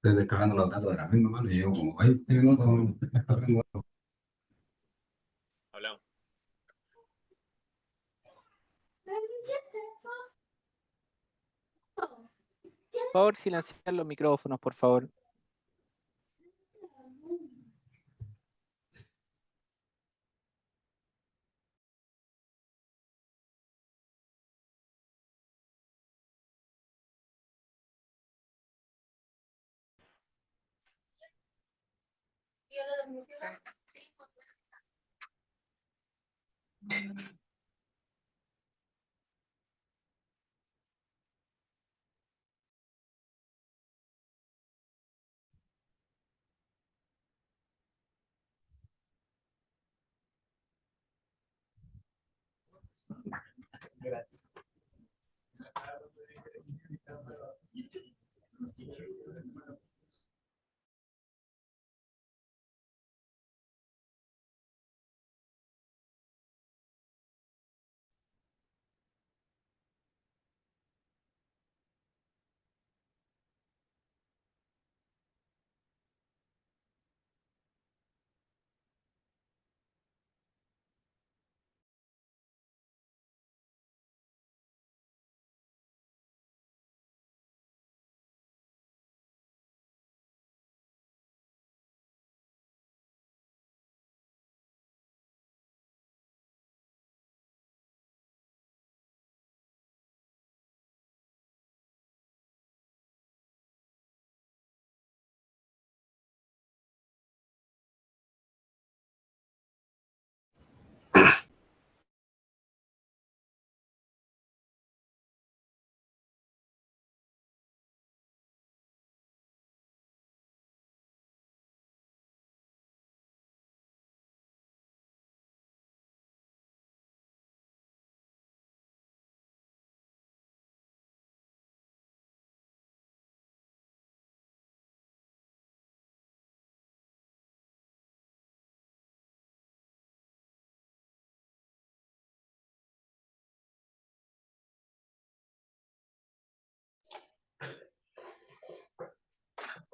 Estoy descargando los datos de la misma mano y llevo como 20 minutos descargando. Hablamos. Por favor, silenciar los micrófonos, por favor.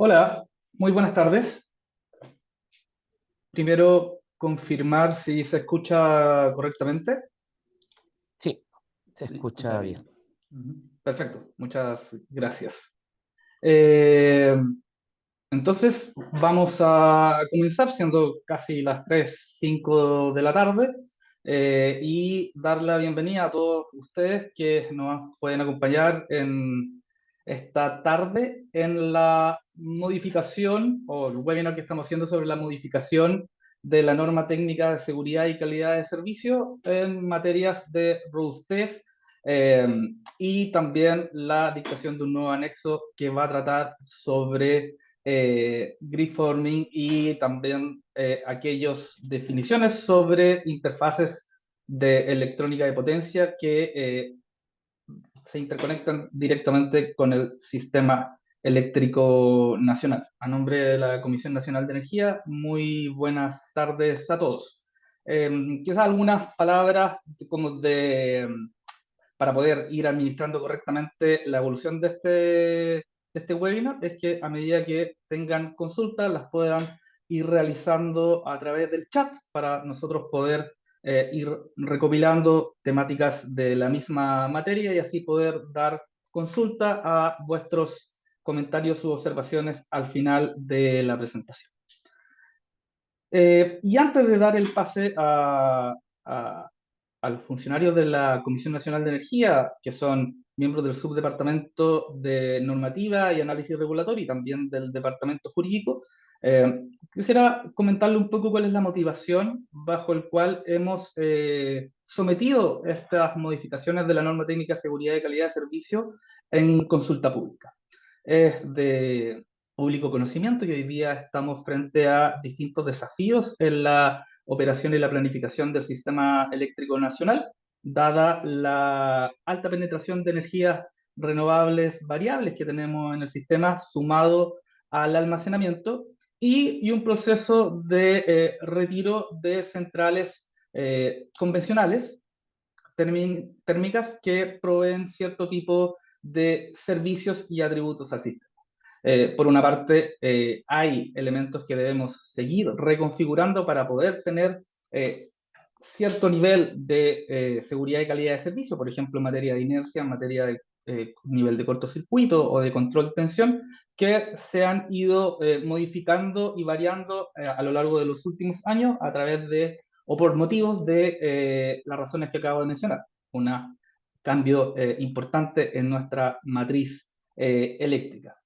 Hola, muy buenas tardes. Primero, confirmar si se escucha correctamente. Sí, se escucha bien. Perfecto, muchas gracias. Eh, entonces, vamos a comenzar siendo casi las 3:05 de la tarde y dar la bienvenida a todos ustedes que nos pueden acompañar en esta tarde en la modificación o el webinar que estamos haciendo sobre la modificación de la norma técnica de seguridad y calidad de servicio en materias de robustez eh, y también la dictación de un nuevo anexo que va a tratar sobre grid forming y también aquellas definiciones sobre interfaces de electrónica de potencia que se interconectan directamente con el sistema eléctrico nacional. A nombre de la Comisión Nacional de Energía, muy buenas tardes a todos. Quizás algunas palabras como para poder ir administrando correctamente la evolución de este webinar, es que a medida que tengan consultas las puedan ir realizando a través del chat para nosotros poder ir recopilando temáticas de la misma materia y así poder dar consulta a vuestros comentarios u observaciones al final de la presentación. Y antes de dar el pase a los funcionarios de la Comisión Nacional de Energía, que son miembros del Subdepartamento de Normativa y Análisis Regulatorio y también del Departamento Jurídico, quisiera comentarle un poco cuál es la motivación bajo el cual hemos sometido estas modificaciones de la norma técnica de seguridad y calidad de servicio en consulta pública. Es de público conocimiento y hoy día estamos frente a distintos desafíos en la operación y la planificación del sistema eléctrico nacional, dada la alta penetración de energías renovables variables que tenemos en el sistema, sumado al almacenamiento y un proceso de retiro de centrales convencionales térmicas que proveen cierto tipo de servicios y atributos al sistema. Por una parte, hay elementos que debemos seguir reconfigurando para poder tener cierto nivel de seguridad y calidad de servicio, por ejemplo, en materia de inercia, en materia de nivel de cortocircuito o de control de tensión, que se han ido modificando y variando a lo largo de los últimos años a través de, o por motivos de las razones que acabo de mencionar. Un cambio importante en nuestra matriz eléctrica.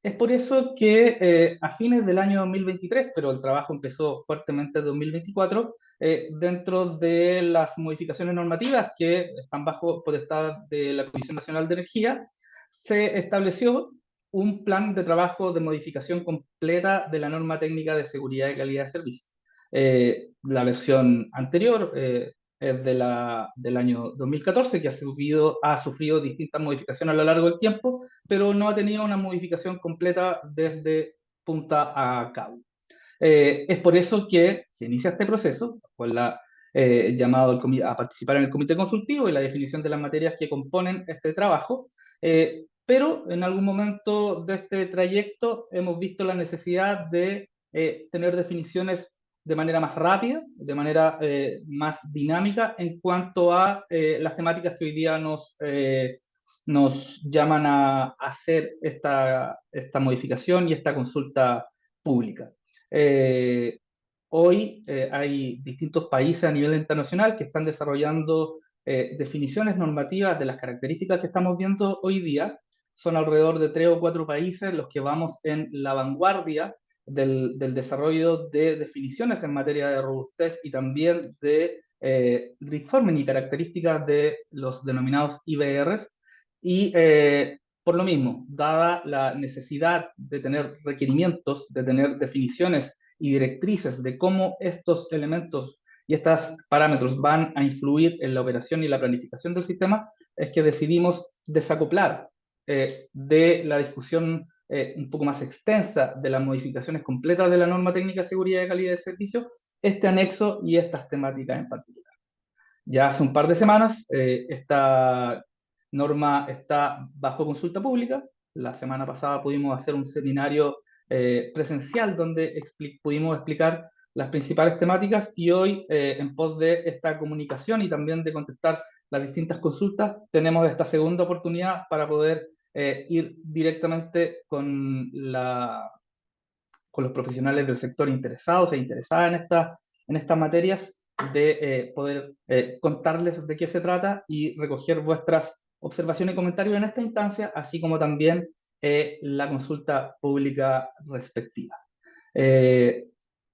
Es por eso que a fines del año 2023, pero el trabajo empezó fuertemente en 2024, dentro de las modificaciones normativas que están bajo potestad de la Comisión Nacional de Energía, se estableció un plan de trabajo de modificación completa de la norma técnica de seguridad y calidad de servicio. La versión anterior es del año 2014, que ha sufrido distintas modificaciones a lo largo del tiempo, pero no ha tenido una modificación completa desde punta a cabo. Es por eso que se inicia este proceso, con la llamado a participar en el comité consultivo y la definición de las materias que componen este trabajo, pero en algún momento de este trayecto hemos visto la necesidad de tener definiciones de manera más rápida, de manera más dinámica en cuanto a las temáticas que hoy día nos llaman a hacer esta modificación y esta consulta pública. Hoy hay distintos países a nivel internacional que están desarrollando definiciones normativas de las características que estamos viendo hoy día. Son alrededor de 3 o 4 países los que vamos en la vanguardia del desarrollo de definiciones en materia de robustez y también de gridforming y características de los denominados IBRs. Y por lo mismo, dada la necesidad de tener requerimientos, de tener definiciones y directrices de cómo estos elementos y estos parámetros van a influir en la operación y la planificación del sistema, es que decidimos desacoplar de la discusión un poco más extensa de las modificaciones completas de la norma técnica de seguridad y calidad de servicio, este anexo y estas temáticas en particular. Ya hace un par de semanas esta norma está bajo consulta pública. La semana pasada pudimos hacer un seminario presencial donde pudimos explicar las principales temáticas y hoy, en pos de esta comunicación y también de contestar las distintas consultas, tenemos esta segunda oportunidad para poder ir directamente con los profesionales del sector interesados e interesadas en estas materias, de poder contarles de qué se trata y recoger vuestras observaciones y comentarios en esta instancia, así como también la consulta pública respectiva.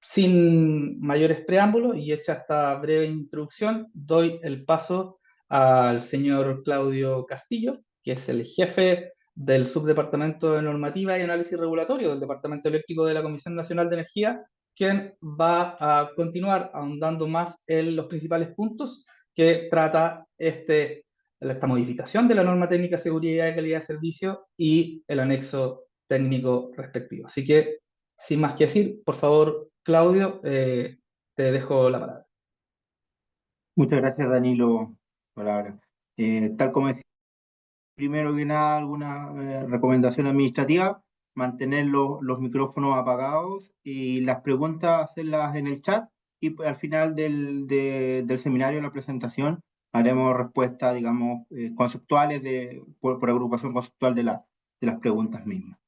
Sin mayores preámbulos y hecha esta breve introducción, doy el paso al señor Claudio Castillo, que es el jefe del Subdepartamento de Normativa y Análisis Regulatorio del Departamento Eléctrico de la Comisión Nacional de Energía, quien va a continuar ahondando más en los principales puntos que trata esta modificación de la norma técnica de seguridad y calidad de servicio y el anexo técnico respectivo. Así que, sin más que decir, por favor, Claudio, te dejo la palabra. Muchas gracias, Danilo, por la palabra. Tal como decía, primero que nada, alguna recomendación administrativa. mantener los micrófonos apagados y las preguntas hacerlas en el chat y pues, al final del seminario, la presentación, haremos respuestas, digamos, conceptuales por agrupación conceptual de las preguntas mismas.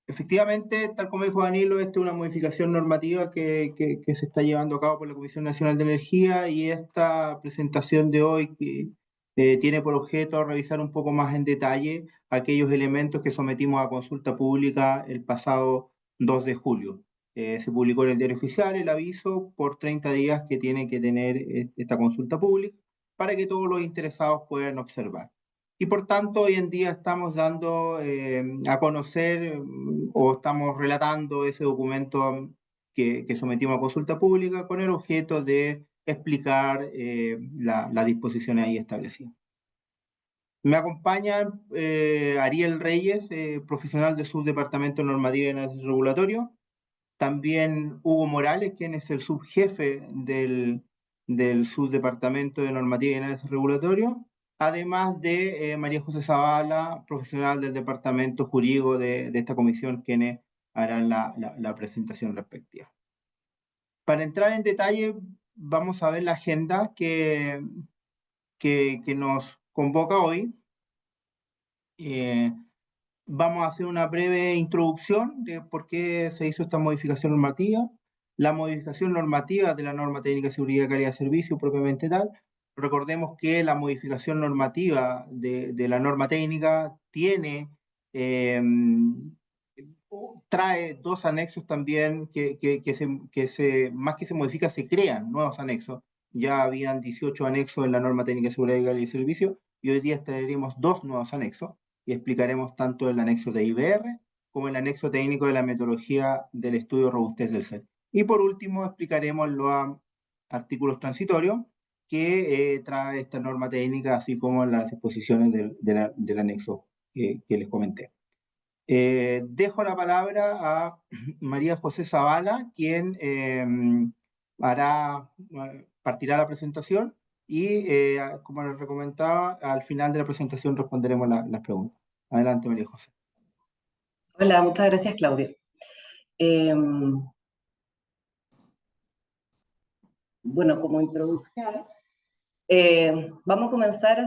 Efectivamente, tal como dijo Danilo, esta es una modificación normativa que se está llevando a cabo por la Comisión Nacional de Energía y esta presentación de hoy tiene por objeto revisar un poco más en detalle aquellos elementos que sometimos a consulta pública el pasado 2 de julio. Se publicó en el Diario Oficial el aviso por 30 días que tiene que tener esta consulta pública para que todos los interesados puedan observar. Y por tanto, hoy en día estamos dando a conocer o estamos relatando ese documento que sometimos a consulta pública con el objeto de explicar las disposiciones ahí establecidas. Me acompaña Ariel Reyes, profesional del Subdepartamento de Normativa y Análisis Regulatorio. También Hugo Morales, quien es el subjefe del Subdepartamento de Normativa y Análisis Regulatorio, además de María José Zavala, profesional del Departamento Jurídico de esta comisión, quienes harán la presentación respectiva. Para entrar en detalle, vamos a ver la agenda que nos convoca hoy. Vamos a hacer una breve introducción de por qué se hizo esta modificación normativa, la modificación normativa de la norma técnica de seguridad y calidad de servicio propiamente tal. Recordemos que la modificación normativa de la norma técnica trae dos anexos también más que se modifica, se crean nuevos anexos. Ya habían 18 anexos en la norma técnica de seguridad y calidad de servicio y hoy día traeremos dos nuevos anexos y explicaremos tanto el anexo de IBR como el anexo técnico de la metodología del estudio de robustez del SET. Y por último explicaremos los artículos transitorios que trae esta norma técnica, así como las disposiciones del anexo que les comenté. Dejo la palabra a María José Zavala, quien partirá la presentación y, como les recomendaba, al final de la presentación responderemos las preguntas. Adelante, María José. Hola, muchas gracias, Claudio. Bueno, como introducción, vamos a comenzar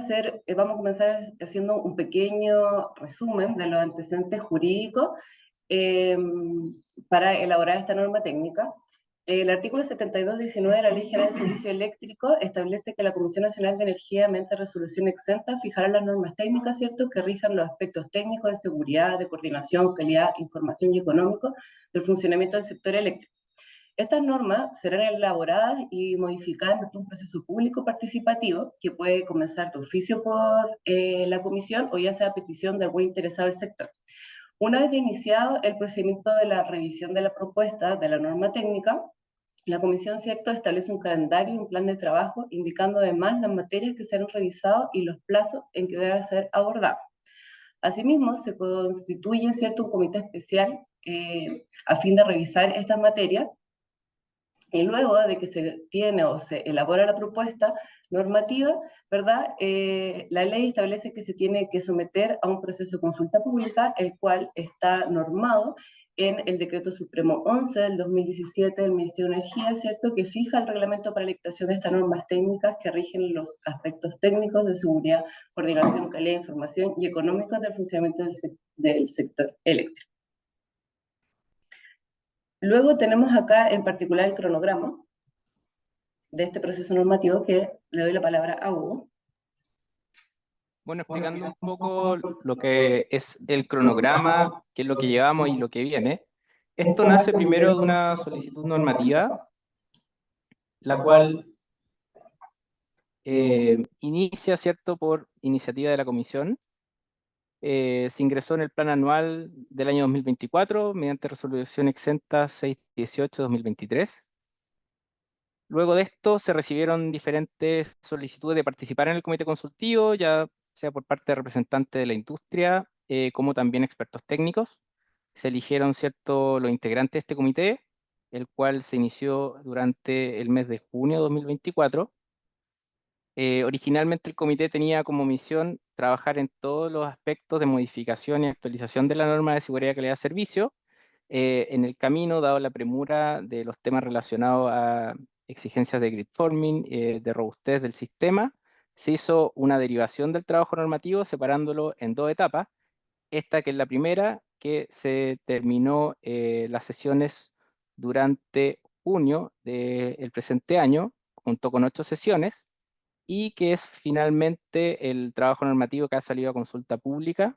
haciendo un pequeño resumen de los antecedentes jurídicos para elaborar esta norma técnica. El artículo 72.19 de la Ley General de Servicio Eléctrico establece que la Comisión Nacional de Energía, mediante resolución exenta, fijará las normas técnicas, ¿cierto?, que rijan los aspectos técnicos de seguridad, de coordinación, calidad, información y económico del funcionamiento del sector eléctrico. Estas normas serán elaboradas y modificadas en un proceso público participativo que puede comenzar de oficio por la comisión o ya sea a petición de algún interesado del sector. Una vez iniciado el procedimiento de la revisión de la propuesta de la norma técnica, la comisión, ¿cierto?, establece un calendario y un plan de trabajo indicando además las materias que serán revisadas y los plazos en que deberá ser abordado. Asimismo, se constituye, ¿cierto?, un comité especial a fin de revisar estas materias. Y luego de que se tiene o se elabora la propuesta normativa, ¿verdad? La ley establece que se tiene que someter a un proceso de consulta pública, el cual está normado en el Decreto Supremo 11 del 2017 del Ministerio de Energía, ¿cierto?, que fija el reglamento para la dictación de estas normas técnicas que rigen los aspectos técnicos de seguridad, coordinación, calidad de información y económicos del funcionamiento del sector eléctrico. Luego tenemos acá en particular el cronograma de este proceso normativo que le doy la palabra a Hugo. Bueno, explicando un poco lo que es el cronograma, qué es lo que llevamos y lo que viene. Esto nace primero de una solicitud normativa, la cual inicia, ¿cierto?, por iniciativa de la Comisión. Se ingresó en el plan anual del año 2024 mediante resolución exenta 618-2023. Luego de esto se recibieron diferentes solicitudes de participar en el comité consultivo, ya sea por parte de representantes de la industria, como también expertos técnicos. Se eligieron, ¿cierto?, los integrantes de este comité, el cual se inició durante el mes de junio de 2024. Originalmente el comité tenía como misión trabajar en todos los aspectos de modificación y actualización de la norma de seguridad y calidad de servicio. En el camino, dado la premura de los temas relacionados a exigencias de gridforming, de robustez del sistema, se hizo una derivación del trabajo normativo separándolo en dos etapas. Esta que es la primera, que se terminó las sesiones durante junio del presente año, junto con 8 sesiones, y que es finalmente el trabajo normativo que ha salido a consulta pública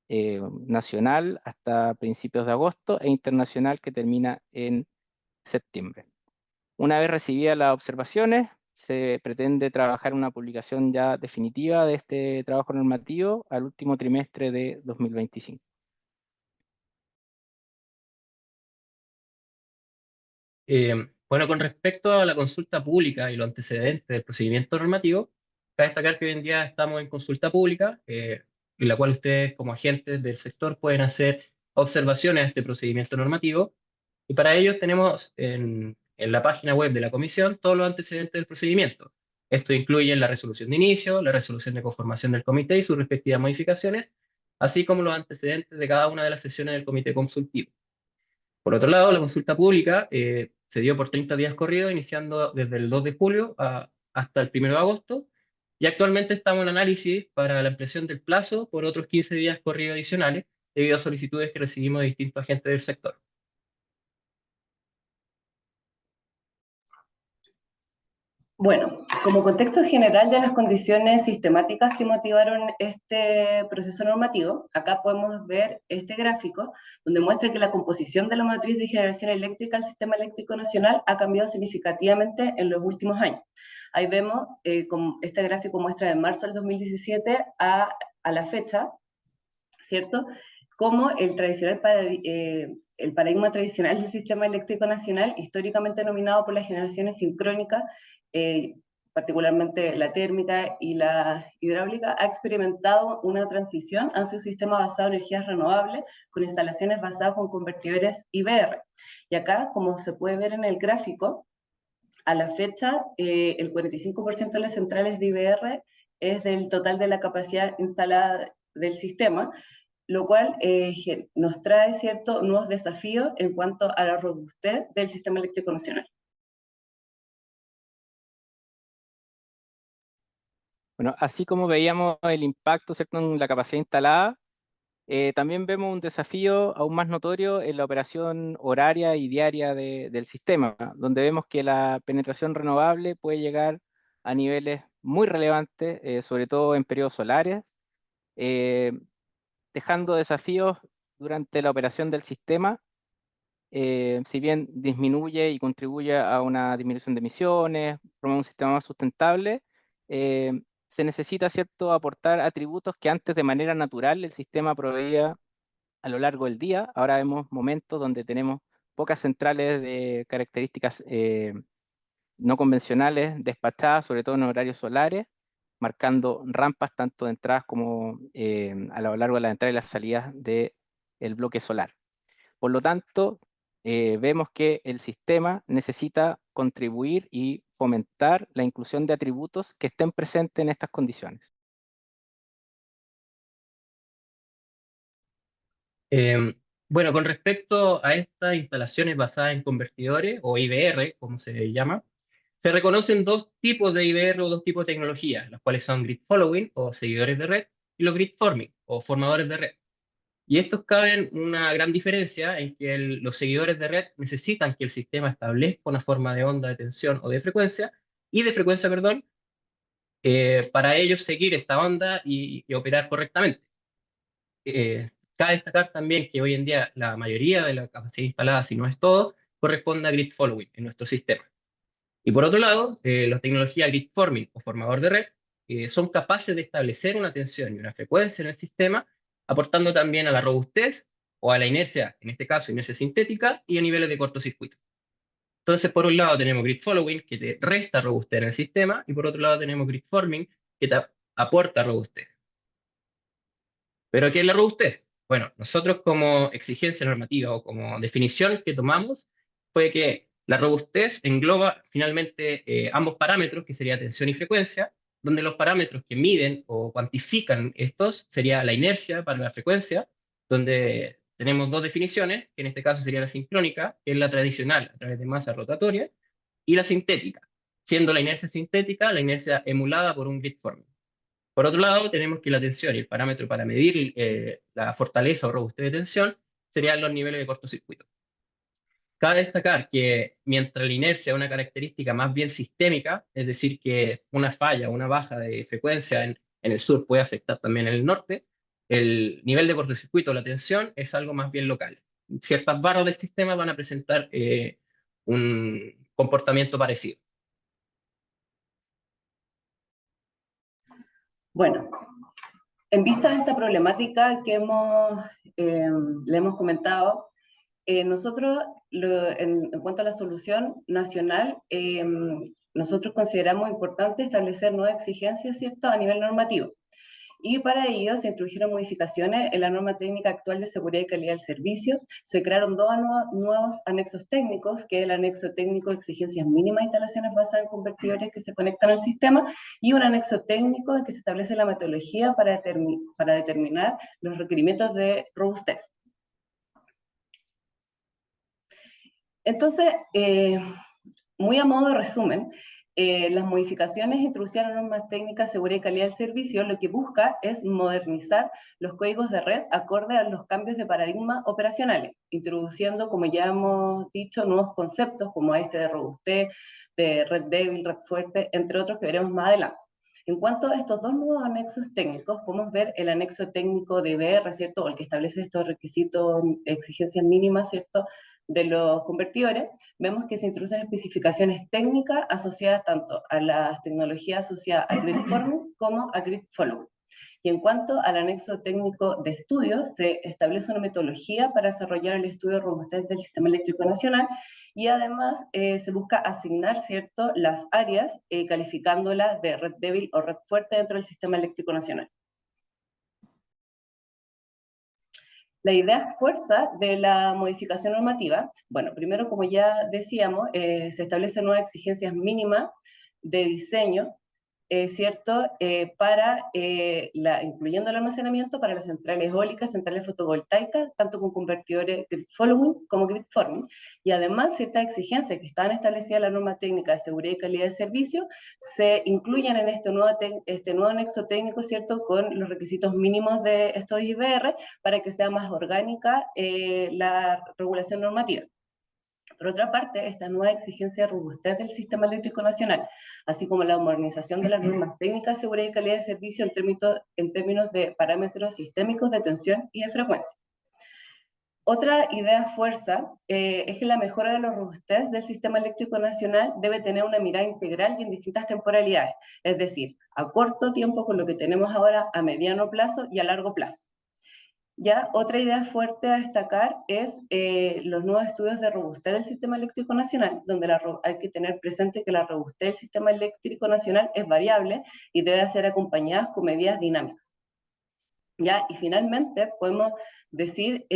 nacional hasta principios de agosto e internacional que termina en septiembre. Una vez recibidas las observaciones, se pretende trabajar una publicación ya definitiva de este trabajo normativo al último trimestre de 2025. Bueno, con respecto a la consulta pública y los antecedentes del procedimiento normativo, cabe destacar que hoy en día estamos en consulta pública, en la cual ustedes como agentes del sector pueden hacer observaciones a este procedimiento normativo, y para ello tenemos en la página web de la comisión todos los antecedentes del procedimiento. Esto incluye la resolución de inicio, la resolución de conformación del comité y sus respectivas modificaciones, así como los antecedentes de cada una de las sesiones del comité consultivo. Por otro lado, la consulta pública se dio por 30 días corridos, iniciando desde el 2 de julio hasta el 1 de agosto, y actualmente estamos en análisis para la ampliación del plazo por otros 15 días corridos adicionales, debido a solicitudes que recibimos de distintos agentes del sector. Bueno, como contexto general de las condiciones sistemáticas que motivaron este proceso normativo, acá podemos ver este gráfico donde muestra que la composición de la matriz de generación eléctrica del sistema eléctrico nacional ha cambiado significativamente en los últimos años. Ahí vemos, como este gráfico muestra de marzo del 2017 a la fecha, ¿cierto? Como el paradigma tradicional del sistema eléctrico nacional, históricamente dominado por las generaciones sincrónicas, particularmente la térmica y la hidráulica, ha experimentado una transición hacia un sistema basado en energías renovables, con instalaciones basadas con convertidores IBR. Y acá, como se puede ver en el gráfico, a la fecha, el 45% de las centrales de IBR es del total de la capacidad instalada del sistema, lo cual nos trae ciertos nuevos desafíos en cuanto a la robustez del sistema eléctrico nacional. Bueno, así como veíamos el impacto, ¿cierto?, en la capacidad instalada, también vemos un desafío aún más notorio en la operación horaria y diaria del sistema, donde vemos que la penetración renovable puede llegar a niveles muy relevantes, sobre todo en periodos solares, dejando desafíos durante la operación del sistema. Si bien disminuye y contribuye a una disminución de emisiones, promueve un sistema más sustentable, se necesita, ¿cierto?, aportar atributos que antes de manera natural el sistema proveía a lo largo del día. Ahora vemos momentos donde tenemos pocas centrales de características no convencionales despachadas, sobre todo en horarios solares, marcando rampas tanto de entradas como a lo largo de las entradas y las salidas del bloque solar. Por lo tanto, vemos que el sistema necesita contribuir y fomentar la inclusión de atributos que estén presentes en estas condiciones. Bueno, con respecto a estas instalaciones basadas en convertidores, o IBR, como se llama, se reconocen dos tipos de IBR o dos tipos de tecnologías, las cuales son grid following, o seguidores de red, y los grid forming, o formadores de red. Y estos caben una gran diferencia en que los seguidores de red necesitan que el sistema establezca una forma de onda de tensión o de frecuencia, perdón, para ellos seguir esta onda y operar correctamente. Cabe destacar también que hoy en día la mayoría de la capacidad instalada, si no es todo, corresponde a grid following en nuestro sistema. Y por otro lado, la tecnología grid forming o formador de red son capaces de establecer una tensión y una frecuencia en el sistema, aportando también a la robustez o a la inercia, en este caso inercia sintética, y a niveles de cortocircuito. Entonces, por un lado tenemos grid following, que te resta robustez en el sistema, y por otro lado tenemos grid forming, que te aporta robustez. ¿Pero qué es la robustez? Bueno, nosotros como exigencia normativa o como definición que tomamos fue que la robustez engloba finalmente ambos parámetros, que sería tensión y frecuencia, donde los parámetros que miden o cuantifican estos sería la inercia para la frecuencia, donde tenemos dos definiciones, que en este caso sería la sincrónica, que es la tradicional a través de masa rotatoria, y la sintética, siendo la inercia sintética la inercia emulada por un grid forming. Por otro lado, tenemos que la tensión y el parámetro para medir la fortaleza o robustez de tensión serían los niveles de cortocircuito. Cabe destacar que mientras la inercia es una característica más bien sistémica, es decir, que una falla o una baja de frecuencia en el sur puede afectar también en el norte, el nivel de cortocircuito o la tensión es algo más bien local. Ciertas barras del sistema van a presentar un comportamiento parecido. Bueno, en vista de esta problemática que le hemos comentado, nosotros, en cuanto a la solución nacional, nosotros consideramos importante establecer nuevas exigencias, ¿cierto?, a nivel normativo. Y para ello se introdujeron modificaciones en la norma técnica actual de seguridad y calidad del servicio. Se crearon dos nuevos anexos técnicos, que es el anexo técnico de exigencias mínimas de instalaciones basadas en convertidores que se conectan al sistema, y un anexo técnico en que se establece la metodología para determinar los requerimientos de robustez. Entonces, muy a modo de resumen, las modificaciones introducidas en normas técnicas de seguridad y calidad del servicio lo que busca es modernizar los códigos de red acorde a los cambios de paradigma operacionales, introduciendo, como ya hemos dicho, nuevos conceptos como este de robustez, de red débil, red fuerte, entre otros que veremos más adelante. En cuanto a estos dos nuevos anexos técnicos, podemos ver el anexo técnico de IBR, ¿cierto?, o el que establece estos requisitos, exigencias mínimas, ¿cierto?, de los convertidores. Vemos que se introducen especificaciones técnicas asociadas tanto a las tecnologías asociadas a grid forming como a grid following. Y en cuanto al anexo técnico de estudios, se establece una metodología para desarrollar el estudio de robustez del sistema eléctrico nacional, y además se busca asignar, ¿cierto?, las áreas, calificándolas de red débil o red fuerte dentro del sistema eléctrico nacional. La idea fuerza de la modificación normativa, bueno, primero, como ya decíamos, se establecen nuevas exigencias mínimas de diseño, ¿cierto?, incluyendo el almacenamiento para las centrales eólicas, centrales fotovoltaicas, tanto con convertidores grid following como grid forming, y además ciertas exigencias que estaban establecidas en la norma técnica de seguridad y calidad de servicio se incluyen en este nuevo anexo técnico, ¿cierto?, con los requisitos mínimos de estos IBR para que sea más orgánica la regulación normativa. Por otra parte, esta nueva exigencia de robustez del sistema eléctrico nacional, así como la modernización de las normas técnicas de seguridad y calidad de servicio en términos de parámetros sistémicos de tensión y de frecuencia. Otra idea fuerza es que la mejora de la robustez del sistema eléctrico nacional debe tener una mirada integral y en distintas temporalidades, es decir, a corto tiempo con lo que tenemos ahora, a mediano plazo y a largo plazo. Ya, otra idea fuerte a destacar es los nuevos estudios de robustez del sistema eléctrico nacional, donde hay que tener presente que la robustez del sistema eléctrico nacional es variable y debe ser acompañada con medidas dinámicas. Ya, y finalmente podemos decir,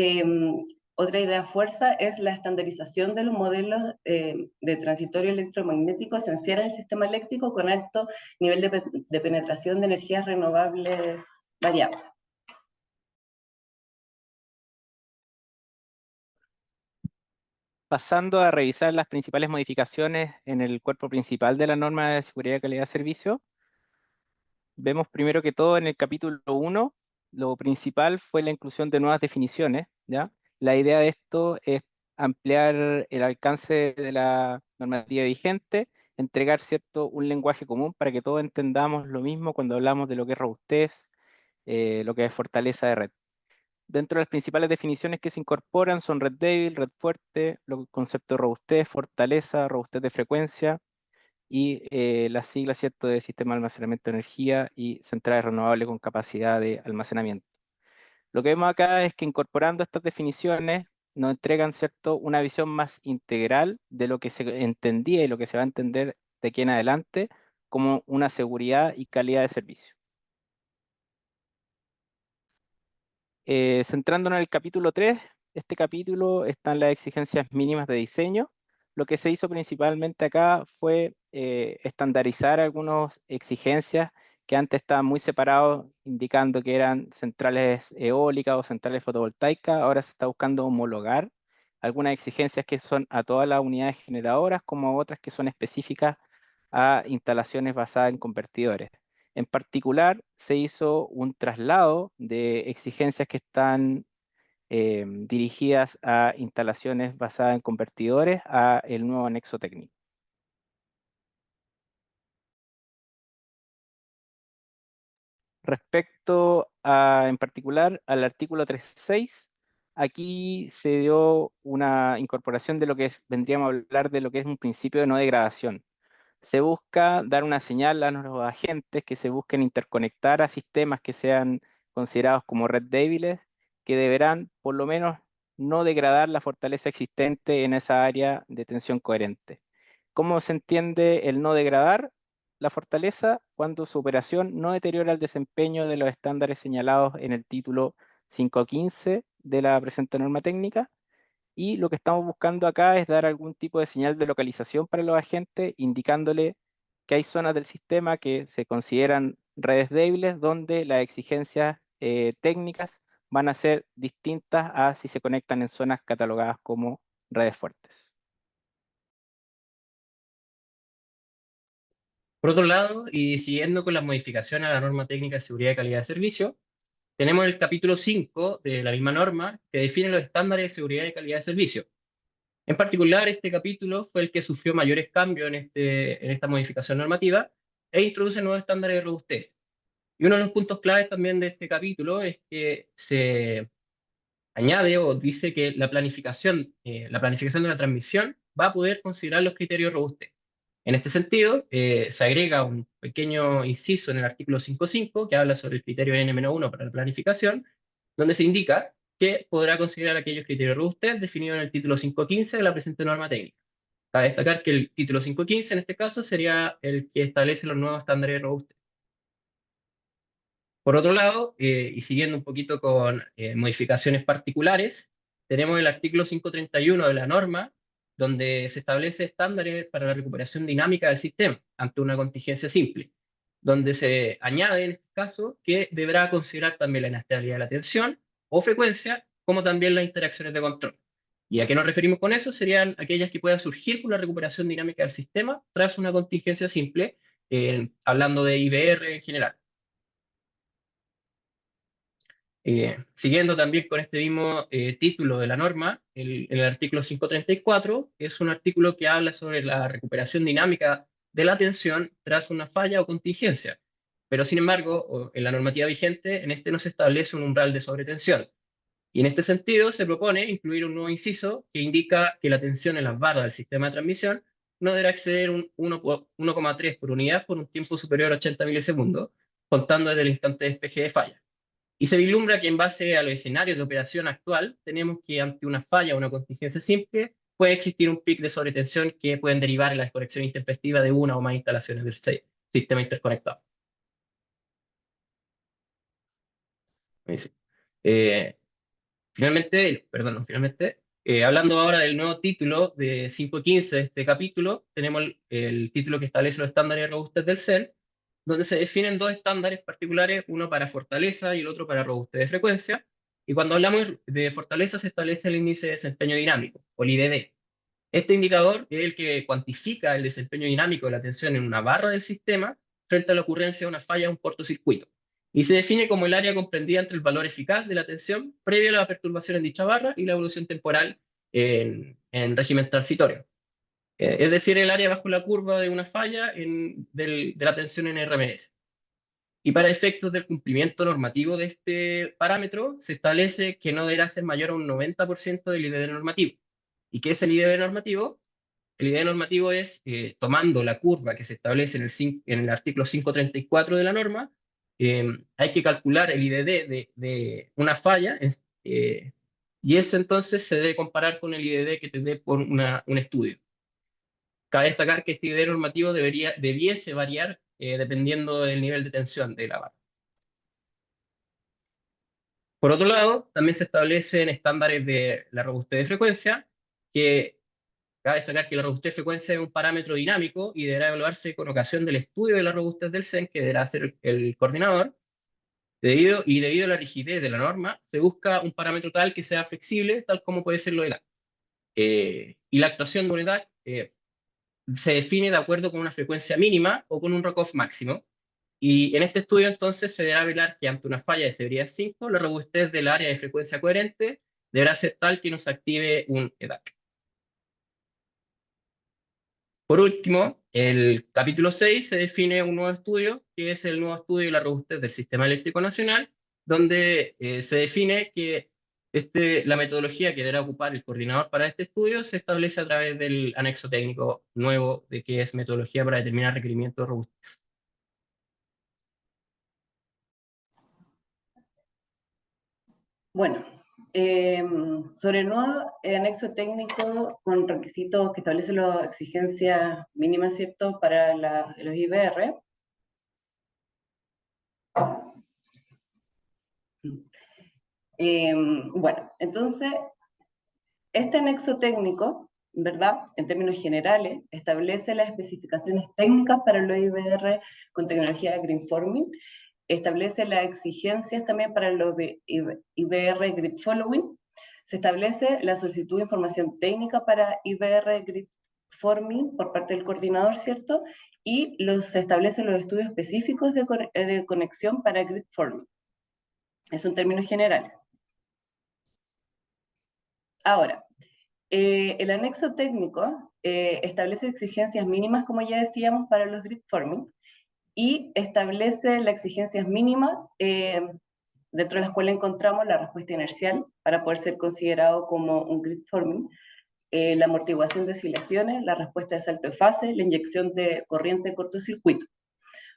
otra idea fuerza es la estandarización de los modelos de transitorio electromagnético esencial en el sistema eléctrico con alto nivel de penetración de energías renovables variables. Pasando a revisar las principales modificaciones en el cuerpo principal de la norma de seguridad y calidad de servicio, vemos primero que todo en el capítulo 1, lo principal fue la inclusión de nuevas definiciones, ¿ya? La idea de esto es ampliar el alcance de la normativa vigente, entregar, ¿cierto?, un lenguaje común para que todos entendamos lo mismo cuando hablamos de lo que es robustez, lo que es fortaleza de red. Dentro de las principales definiciones que se incorporan son red débil, red fuerte, los conceptos de robustez, fortaleza, robustez de frecuencia y las siglas, ¿cierto?, de sistema de almacenamiento de energía y centrales renovables con capacidad de almacenamiento. Lo que vemos acá es que incorporando estas definiciones nos entregan, ¿cierto?, una visión más integral de lo que se entendía y lo que se va a entender de aquí en adelante como una seguridad y calidad de servicio. Centrándonos en el capítulo 3, este capítulo están las exigencias mínimas de diseño, lo que se hizo principalmente acá fue estandarizar algunas exigencias que antes estaban muy separados, indicando que eran centrales eólicas o centrales fotovoltaicas. Ahora se está buscando homologar algunas exigencias que son a todas las unidades generadoras, como otras que son específicas a instalaciones basadas en convertidores. En particular, se hizo un traslado de exigencias que están dirigidas a instalaciones basadas en convertidores a el nuevo anexo técnico. Respecto a, en particular, al artículo 3.6, aquí se dio una incorporación de lo que vendríamos a hablar de lo que es un principio de no degradación. Se busca dar una señal a los agentes que se busquen interconectar a sistemas que sean considerados como red débiles, que deberán por lo menos no degradar la fortaleza existente en esa área de tensión coherente. ¿Cómo se entiende el no degradar la fortaleza? Cuando su operación no deteriora el desempeño de los estándares señalados en el título 5.15 de la presente norma técnica. Y lo que estamos buscando acá es dar algún tipo de señal de localización para los agentes, indicándole que hay zonas del sistema que se consideran redes débiles, donde las exigencias técnicas van a ser distintas a si se conectan en zonas catalogadas como redes fuertes. Por otro lado, y siguiendo con las modificaciones a la norma técnica de seguridad y calidad de servicio, tenemos el capítulo 5 de la misma norma que define los estándares de seguridad y calidad de servicio. En particular, este capítulo fue el que sufrió mayores cambios en esta modificación normativa e introduce nuevos estándares de robustez. Y uno de los puntos claves también de este capítulo es que se añade o dice que la planificación de la transmisión va a poder considerar los criterios de robustez. En este sentido, se agrega un pequeño inciso en el artículo 5.5 que habla sobre el criterio N-1 para la planificación, donde se indica que podrá considerar aquellos criterios de robustez definidos en el título 5.15 de la presente norma técnica. Cabe destacar que el título 5.15 en este caso sería el que establece los nuevos estándares de robustez. Por otro lado, y siguiendo un poquito con modificaciones particulares, tenemos el artículo 531 de la norma, donde se establece estándares para la recuperación dinámica del sistema ante una contingencia simple, donde se añade en este caso que deberá considerar también la inestabilidad de la tensión o frecuencia, como también las interacciones de control. ¿Y a qué nos referimos con eso? Serían aquellas que puedan surgir con la recuperación dinámica del sistema tras una contingencia simple, hablando de IBR en general. Siguiendo también con este mismo título de la norma, el artículo 534 es un artículo que habla sobre la recuperación dinámica de la tensión tras una falla o contingencia. Pero sin embargo, en la normativa vigente, en este no se establece un umbral de sobretensión. Y en este sentido se propone incluir un nuevo inciso que indica que la tensión en las barras del sistema de transmisión no deberá exceder un 1,3 por unidad por un tiempo superior a 80 milisegundos, contando desde el instante de despeje de falla. Y se vislumbra que en base a los escenarios de operación actual, tenemos que ante una falla o una contingencia simple, puede existir un pic de sobretensión que pueden derivar en la desconexión intempestiva de una o más instalaciones del sistema interconectado. Finalmente, hablando ahora del nuevo título de 5.15 de este capítulo, tenemos el título que establece los estándares de robustez del CEN, donde se definen dos estándares particulares, uno para fortaleza y el otro para robustez de frecuencia. Y cuando hablamos de fortaleza se establece el índice de desempeño dinámico, o el IDD. Este indicador es el que cuantifica el desempeño dinámico de la tensión en una barra del sistema frente a la ocurrencia de una falla o un cortocircuito. Y se define como el área comprendida entre el valor eficaz de la tensión previo a la perturbación en dicha barra y la evolución temporal en régimen transitorio. Es decir, el área bajo la curva de una falla de la tensión en RMS. Y para efectos del cumplimiento normativo de este parámetro, se establece que no deberá ser mayor a un 90% del IDD normativo. ¿Y qué es el IDD normativo? El IDD normativo es, tomando la curva que se establece en el artículo 534 de la norma, hay que calcular el IDD de una falla, y eso entonces se debe comparar con el IDD que te dé por un estudio. Cabe destacar que este IDD normativo debiese variar dependiendo del nivel de tensión de la barra. Por otro lado, también se establecen estándares de la robustez de frecuencia que Cabe destacar que la robustez de frecuencia es un parámetro dinámico y deberá evaluarse con ocasión del estudio de la robustez del CEN, que deberá hacer el coordinador. Debido a la rigidez de la norma, se busca un parámetro tal que sea flexible, tal como puede ser lo del DAC. Y la actuación de un DAC se define de acuerdo con una frecuencia mínima o con un ROCOF máximo. Y en este estudio, entonces, se deberá velar que ante una falla de severidad 5, la robustez del área de frecuencia coherente deberá ser tal que no se active un EDAC. Por último, el capítulo 6 se define un nuevo estudio, que es el nuevo estudio de la robustez del Sistema Eléctrico Nacional, donde se define que la metodología que deberá ocupar el coordinador para este estudio se establece a través del anexo técnico nuevo, de que es metodología para determinar requerimientos de robustez. Bueno, sobre el nuevo anexo técnico con requisitos que establece las exigencias mínimas, ¿cierto?, para los IBR. Bueno, entonces, este anexo técnico, ¿verdad?, en términos generales, establece las especificaciones técnicas para los IBR con tecnología de greenforming, establece las exigencias también para los IBR Grid Following, se establece la solicitud de información técnica para IBR Grid Forming por parte del coordinador, ¿cierto? Y se establecen los estudios específicos de conexión para Grid Forming. Eso en términos generales. Ahora, el anexo técnico establece exigencias mínimas, como ya decíamos, para los Grid Forming, y establece las exigencias mínimas, dentro de las cuales encontramos la respuesta inercial para poder ser considerado como un grid forming, la amortiguación de oscilaciones, la respuesta de salto de fase, la inyección de corriente en cortocircuito.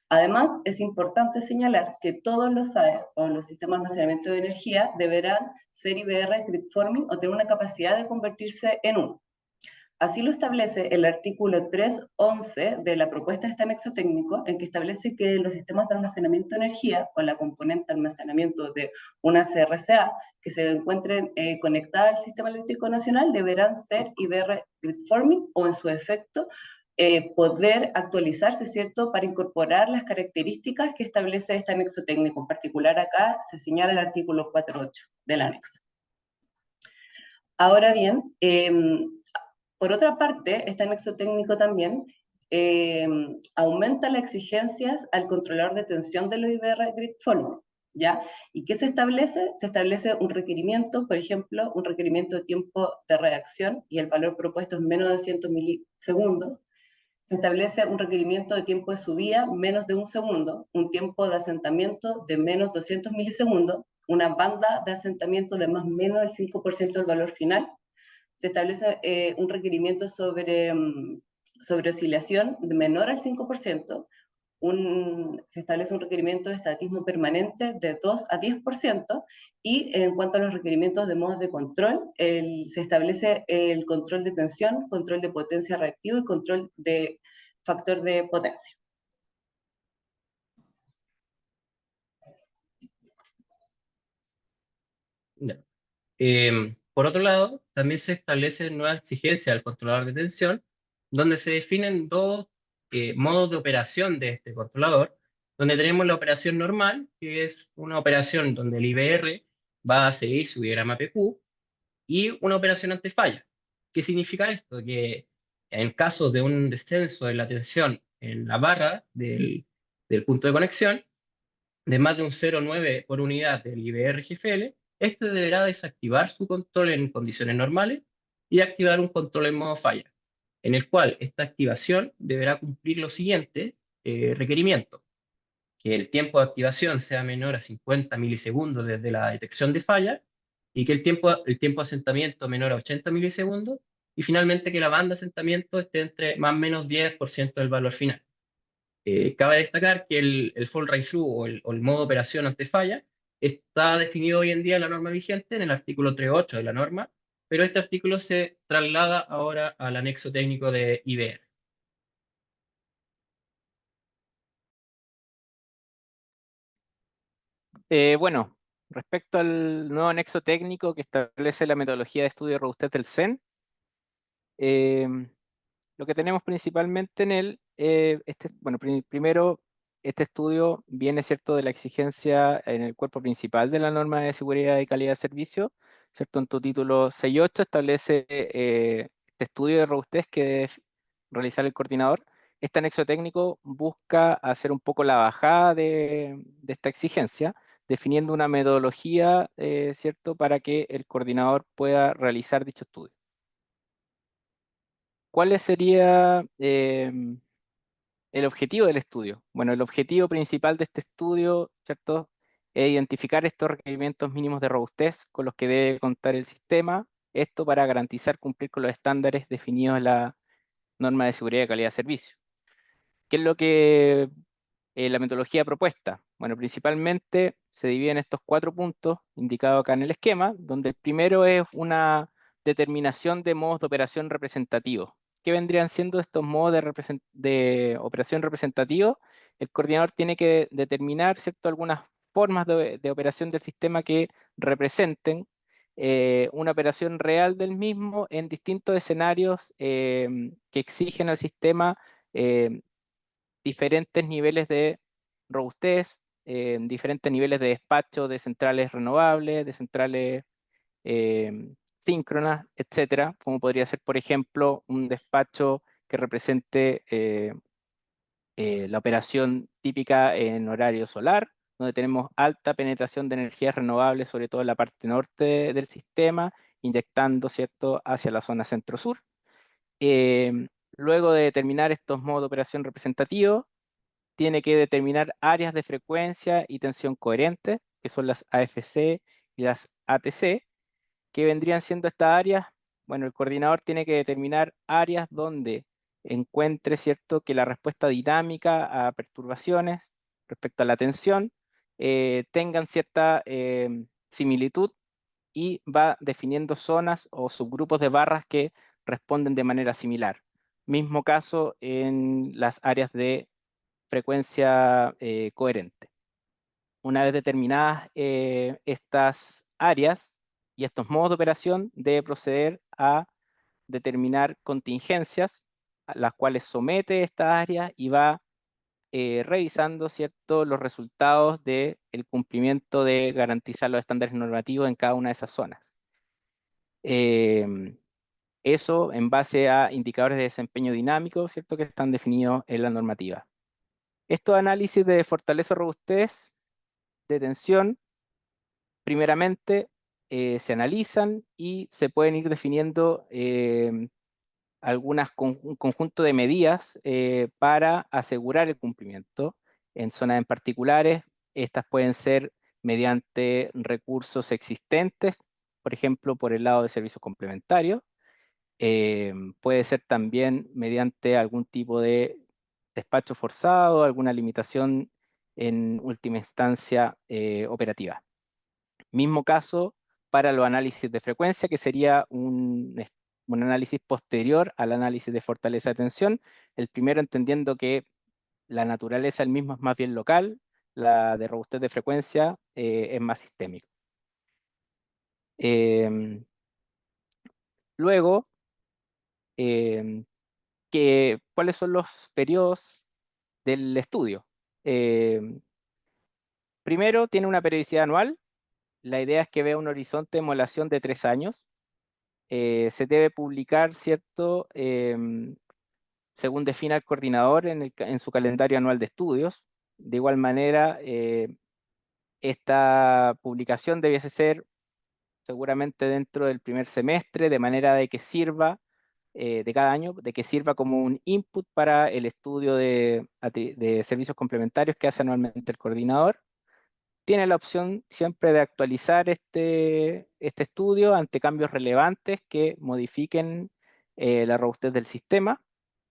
Además, es importante señalar que todos los SAE o los sistemas de almacenamiento de energía deberán ser IBR grid forming o tener una capacidad de convertirse en uno. Así lo establece el artículo 3.11 de la propuesta de este anexo técnico, en que establece que los sistemas de almacenamiento de energía o la componente de almacenamiento de una CRCA que se encuentren conectadas al Sistema Eléctrico Nacional deberán ser IBR gridforming o, en su efecto, poder actualizarse, ¿cierto?, para incorporar las características que establece este anexo técnico. En particular, acá se señala el artículo 4.8 del anexo. Ahora bien, por otra parte, este anexo técnico también aumenta las exigencias al controlador de tensión de los IBR Grid Following, ¿ya? ¿Y qué se establece? Se establece un requerimiento, por ejemplo, un requerimiento de tiempo de reacción, y el valor propuesto es menos de 100 milisegundos. Se establece un requerimiento de tiempo de subida menos de 1 segundo, un tiempo de asentamiento de menos 200 milisegundos, una banda de asentamiento de más o menos el 5% del valor final. Se establece un requerimiento sobre oscilación de menor al 5%, se establece un requerimiento de estatismo permanente de 2 a 10%, y en cuanto a los requerimientos de modos de control, se establece el control de tensión, control de potencia reactivo y control de factor de potencia. Por otro lado, también se establecen nuevas exigencias al controlador de tensión, donde se definen dos modos de operación de este controlador, donde tenemos la operación normal, que es una operación donde el IBR va a seguir su diagrama PQ, y una operación antefalla. ¿Qué significa esto? Que en caso de un descenso de la tensión en la barra del punto de conexión, de más de un 0,9 por unidad del IBR-GFL, este deberá desactivar su control en condiciones normales y activar un control en modo falla, en el cual esta activación deberá cumplir los siguientes requerimientos: que el tiempo de activación sea menor a 50 milisegundos desde la detección de falla, y que el tiempo de asentamiento menor a 80 milisegundos, y finalmente que la banda de asentamiento esté entre más o menos 10% del valor final. Cabe destacar que el fall right through o el modo de operación ante falla está definido hoy en día en la norma vigente, en el artículo 3.8 de la norma, pero este artículo se traslada ahora al anexo técnico de IBR. Bueno, respecto al nuevo anexo técnico que establece la metodología de estudio de robustez del CEN, Lo que tenemos principalmente en él, bueno, primero, este estudio viene, ¿cierto?, de la exigencia en el cuerpo principal de la norma de seguridad y calidad de servicio, ¿cierto? En tu título 6.8 establece este estudio de robustez que debe realizar el coordinador. Este anexo técnico busca hacer un poco la bajada de esta exigencia, definiendo una metodología, ¿cierto?, para que el coordinador pueda realizar dicho estudio. ¿Cuál sería el objetivo del estudio? Bueno, el objetivo principal de este estudio, ¿cierto?, es identificar estos requerimientos mínimos de robustez con los que debe contar el sistema, esto para garantizar cumplir con los estándares definidos en la norma de seguridad y calidad de servicio. ¿Qué es lo que la metodología propuesta? Bueno, principalmente se divide en estos 4 puntos indicados acá en el esquema, donde el primero es una determinación de modos de operación representativos. ¿Qué vendrían siendo estos modos de operación representativos? El coordinador tiene que determinar, ¿cierto?, algunas formas de operación del sistema que representen una operación real del mismo en distintos escenarios que exigen al sistema eh, diferentes niveles de robustez, diferentes niveles de despacho de centrales renovables, de centrales síncronas, etcétera, como podría ser, por ejemplo, un despacho que represente la operación típica en horario solar, donde tenemos alta penetración de energías renovables, sobre todo en la parte norte del sistema, inyectando, ¿cierto?, hacia la zona centro-sur. Luego de determinar estos modos de operación representativos, tiene que determinar áreas de frecuencia y tensión coherentes, que son las AFC y las ATC. ¿Qué vendrían siendo estas áreas? Bueno, el coordinador tiene que determinar áreas donde encuentre, ¿cierto?, que la respuesta dinámica a perturbaciones respecto a la tensión tengan cierta similitud, y va definiendo zonas o subgrupos de barras que responden de manera similar. Mismo caso en las áreas de frecuencia coherente. Una vez determinadas estas áreas y estos modos de operación, debe proceder a determinar contingencias, a las cuales somete estas áreas y va revisando, ¿cierto?, los resultados del cumplimiento de garantizar los estándares normativos en cada una de esas zonas. Eso en base a indicadores de desempeño dinámico, ¿cierto?, que están definidos en la normativa. Estos análisis de fortaleza, robustez, de tensión, primeramente se analizan y se pueden ir definiendo un conjunto de medidas para asegurar el cumplimiento en zonas en particulares. Estas pueden ser mediante recursos existentes, por ejemplo, por el lado de servicios complementarios. Puede ser también mediante algún tipo de despacho forzado, alguna limitación en última instancia operativa. Mismo caso para los análisis de frecuencia, que sería un análisis posterior al análisis de fortaleza de tensión. El primero entendiendo que la naturaleza del mismo es más bien local, la de robustez de frecuencia es más sistémica. Luego, ¿cuáles son los periodos del estudio? Primero, tiene una periodicidad anual. La idea es que vea un horizonte de modelación de 3 años. Se debe publicar, ¿cierto?, según defina el coordinador en su calendario anual de estudios. De igual manera, esta publicación debiese ser seguramente dentro del primer semestre, de manera de que sirva de cada año, de que sirva como un input para el estudio de servicios complementarios que hace anualmente el coordinador. Tiene la opción siempre de actualizar este estudio ante cambios relevantes que modifiquen la robustez del sistema.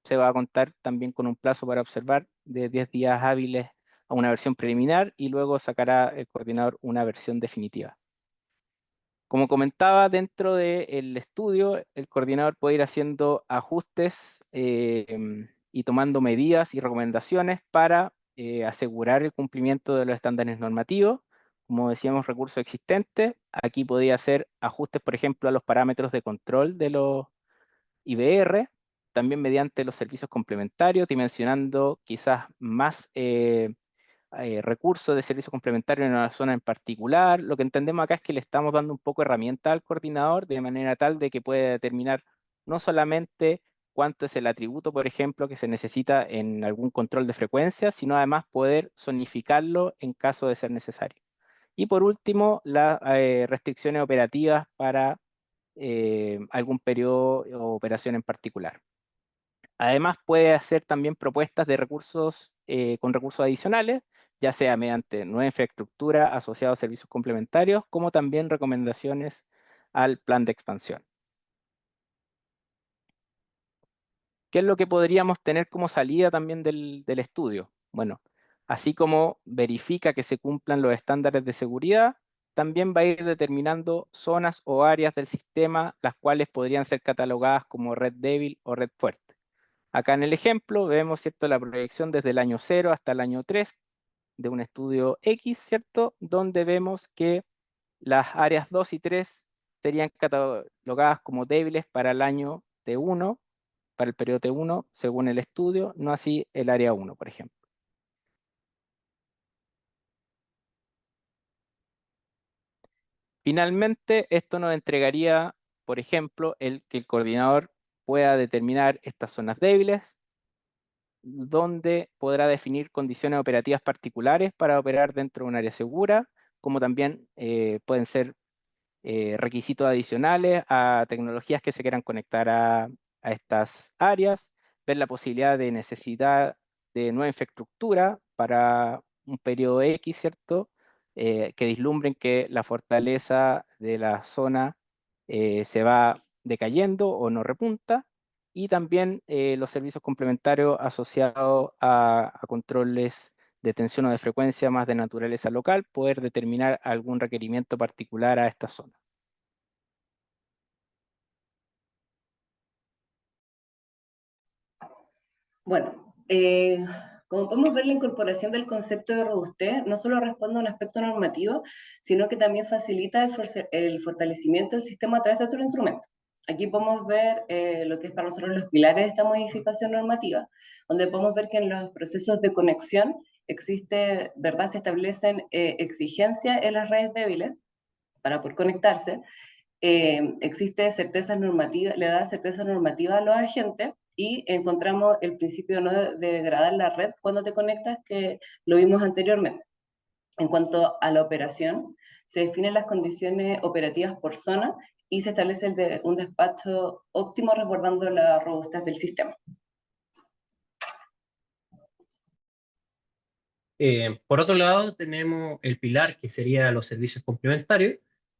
Se va a contar también con un plazo para observar de 10 días hábiles a una versión preliminar, y luego sacará el coordinador una versión definitiva. Como comentaba, dentro del estudio, el coordinador puede ir haciendo ajustes y tomando medidas y recomendaciones para asegurar el cumplimiento de los estándares normativos. Como decíamos, recursos existentes. Aquí podía hacer ajustes, por ejemplo, a los parámetros de control de los IBR, también mediante los servicios complementarios, dimensionando quizás más recursos de servicios complementarios en una zona en particular. Lo que entendemos acá es que le estamos dando un poco de herramienta al coordinador de manera tal de que pueda determinar no solamente cuánto es el atributo, por ejemplo, que se necesita en algún control de frecuencia, sino además poder zonificarlo en caso de ser necesario. Y por último, las restricciones operativas para algún periodo o operación en particular. Además, puede hacer también propuestas de recursos con recursos adicionales, ya sea mediante nueva infraestructura asociada a servicios complementarios, como también recomendaciones al plan de expansión. ¿Qué es lo que podríamos tener como salida también del estudio? Bueno, así como verifica que se cumplan los estándares de seguridad, también va a ir determinando zonas o áreas del sistema, las cuales podrían ser catalogadas como red débil o red fuerte. Acá en el ejemplo vemos, ¿cierto?, la proyección desde el año 0 hasta el año 3 de un estudio X, ¿cierto?, donde vemos que las áreas 2 y 3 serían catalogadas como débiles para el año T1, para el periodo T1, según el estudio, no así el área 1, por ejemplo. Finalmente, esto nos entregaría, por ejemplo, que el coordinador pueda determinar estas zonas débiles, donde podrá definir condiciones operativas particulares para operar dentro de un área segura, como también pueden ser requisitos adicionales a tecnologías que se quieran conectar a estas áreas, ver la posibilidad de necesidad de nueva infraestructura para un periodo X, ¿cierto? Que vislumbren que la fortaleza de la zona se va decayendo o no repunta, y también los servicios complementarios asociados a controles de tensión o de frecuencia más de naturaleza local, poder determinar algún requerimiento particular a esta zona. Bueno, como podemos ver, la incorporación del concepto de robustez no solo responde a un aspecto normativo, sino que también facilita el fortalecimiento del sistema a través de otro instrumento. Aquí podemos ver lo que es para nosotros los pilares de esta modificación normativa, donde podemos ver que en los procesos de conexión existe, ¿verdad?, se establecen exigencias en las redes débiles para poder conectarse. Existe certeza normativa, le da certeza normativa a los agentes, y encontramos el principio no de degradar la red cuando te conectas, que lo vimos anteriormente. En cuanto a la operación, se definen las condiciones operativas por zona y se establece un despacho óptimo resguardando la robustez del sistema. Por otro lado, tenemos el pilar que sería los servicios complementarios,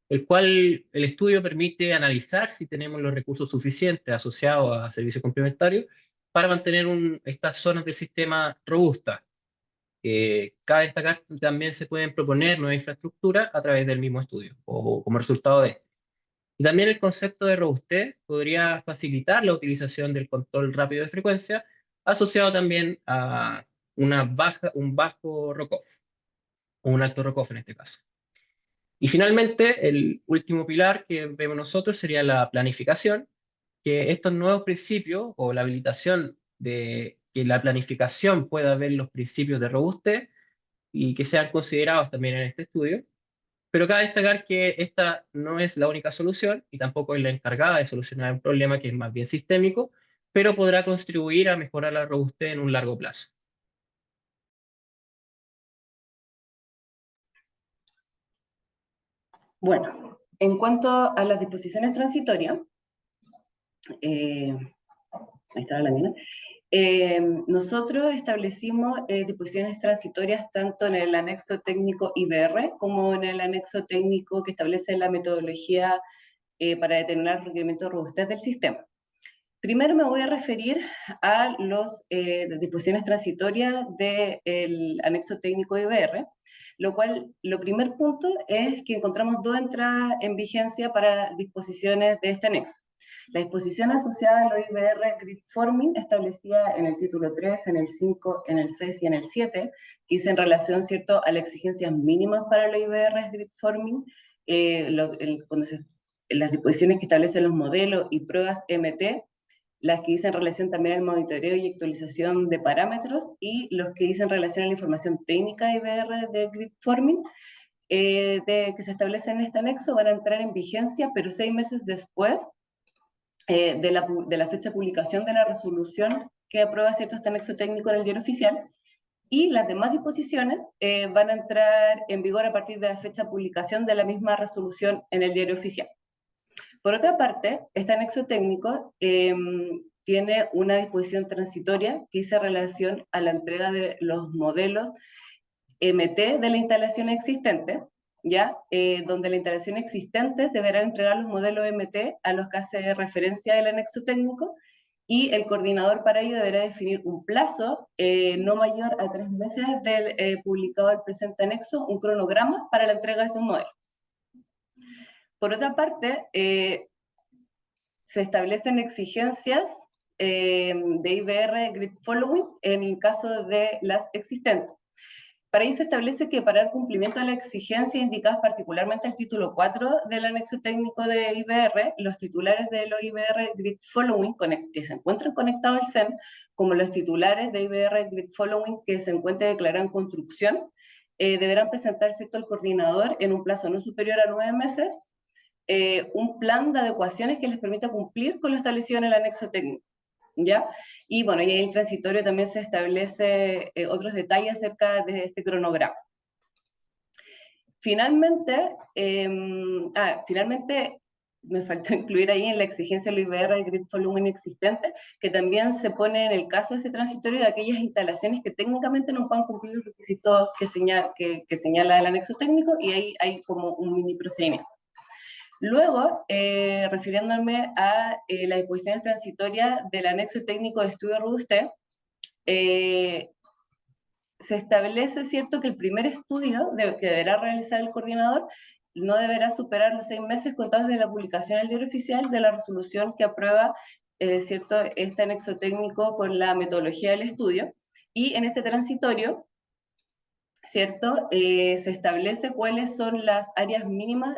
el cual el estudio permite analizar si tenemos los recursos suficientes asociados a servicios complementarios para mantener estas zonas del sistema robustas. Cabe destacar que también se pueden proponer nueva infraestructura a través del mismo estudio, o como resultado de esto. Y también el concepto de robustez podría facilitar la utilización del control rápido de frecuencia, asociado también a un bajo ROCOF, o un alto ROCOF en este caso. Y finalmente, el último pilar que vemos nosotros sería la planificación, que estos nuevos principios, o la habilitación de que la planificación pueda ver los principios de robustez y que sean considerados también en este estudio. Pero cabe destacar que esta no es la única solución y tampoco es la encargada de solucionar un problema que es más bien sistémico, pero podrá contribuir a mejorar la robustez en un largo plazo. Bueno, en cuanto a las disposiciones transitorias, ahí está la lámina. Nosotros establecimos disposiciones transitorias tanto en el anexo técnico IBR como en el anexo técnico que establece la metodología para determinar el requerimiento de robustez del sistema. Primero me voy a referir a las disposiciones transitorias del anexo técnico IBR, lo primer punto es que encontramos dos entradas en vigencia para disposiciones de este anexo. La disposición asociada a los IBR Grid Forming, establecida en el título 3, en el 5, en el 6 y en el 7, que dice en relación, ¿cierto?, a las exigencias mínimas para los IBR Grid Forming, las disposiciones que establecen los modelos y pruebas MT, las que dicen relación también al monitoreo y actualización de parámetros, y los que dicen relación a la información técnica de IBR de Gridforming, que se establece en este anexo, van a entrar en vigencia, pero 6 meses después de la fecha de publicación de la resolución que aprueba cierto este anexo técnico en el diario oficial, y las demás disposiciones van a entrar en vigor a partir de la fecha de publicación de la misma resolución en el diario oficial. Por otra parte, este anexo técnico tiene una disposición transitoria que dice relación a la entrega de los modelos MT de la instalación existente, ¿ya? Donde la instalación existente deberá entregar los modelos MT a los que hace referencia el anexo técnico, y el coordinador para ello deberá definir un plazo no mayor a 3 meses del publicado del presente anexo, un cronograma para la entrega de estos modelos. Por otra parte, se establecen exigencias de IBR Grid Following en el caso de las existentes. Para ello se establece que para el cumplimiento de las exigencias indicadas particularmente en el título 4 del anexo técnico de IBR, los titulares de los IBR Grid Following que se encuentran conectados al CEN, como los titulares de IBR Grid Following que se encuentren declarados en construcción, deberán presentarse al coordinador en un plazo no superior a 9 meses, un plan de adecuaciones que les permita cumplir con lo establecido en el anexo técnico, ¿ya? Y bueno, y en el transitorio también se establece otros detalles acerca de este cronograma. Finalmente, me faltó incluir ahí en la exigencia del IBR el grid volumen existente, que también se pone en el caso de ese transitorio de aquellas instalaciones que técnicamente no puedan cumplir los requisitos que señala el anexo técnico, y ahí hay como un mini procedimiento. Luego, refiriéndome a las disposiciones transitorias del anexo técnico de estudio robustez, se establece, ¿cierto?, que el primer estudio que deberá realizar el coordinador no deberá superar los 6 meses contados desde la publicación en el diario oficial de la resolución que aprueba, ¿cierto?, este anexo técnico con la metodología del estudio. Y en este transitorio, ¿cierto?, se establece cuáles son las áreas mínimas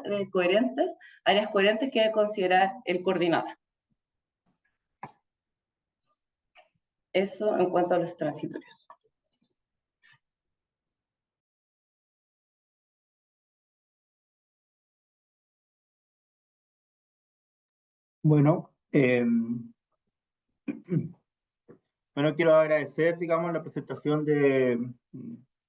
áreas coherentes que debe considerar el coordinador. Eso en cuanto a los transitorios. Bueno, quiero agradecer, digamos, la presentación de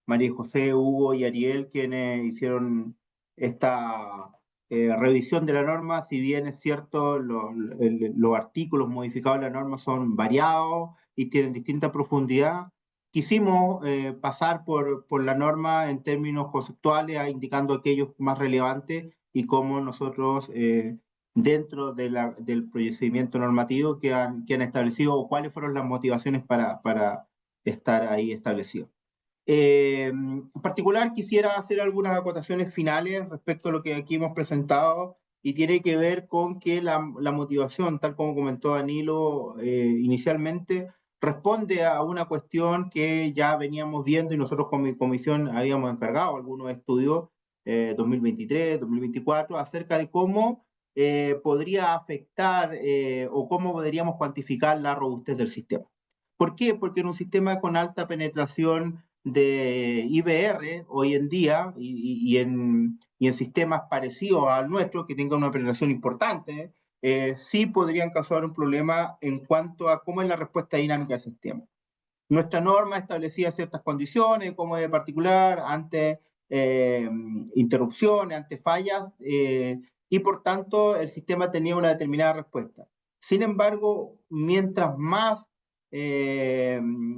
María José, Hugo y Ariel, quienes hicieron esta revisión de la norma. Si bien es cierto, los artículos modificados de la norma son variados y tienen distinta profundidad, quisimos pasar por la norma en términos conceptuales, indicando aquellos más relevantes y cómo nosotros dentro del procedimiento normativo que han establecido, o cuáles fueron las motivaciones para estar ahí establecidos. En particular, quisiera hacer algunas acotaciones finales respecto a lo que aquí hemos presentado, y tiene que ver con que la motivación, tal como comentó Danilo inicialmente, responde a una cuestión que ya veníamos viendo, y nosotros como comisión habíamos encargado algunos estudios 2023, 2024, acerca de cómo podría afectar o cómo podríamos cuantificar la robustez del sistema. ¿Por qué? Porque en un sistema con alta penetración de IBR hoy en día y en sistemas parecidos al nuestro, que tengan una penetración importante, sí podrían causar un problema en cuanto a cómo es la respuesta dinámica del sistema. Nuestra norma establecía ciertas condiciones, como de particular, ante interrupciones, ante fallas, y por tanto el sistema tenía una determinada respuesta. Sin embargo, mientras más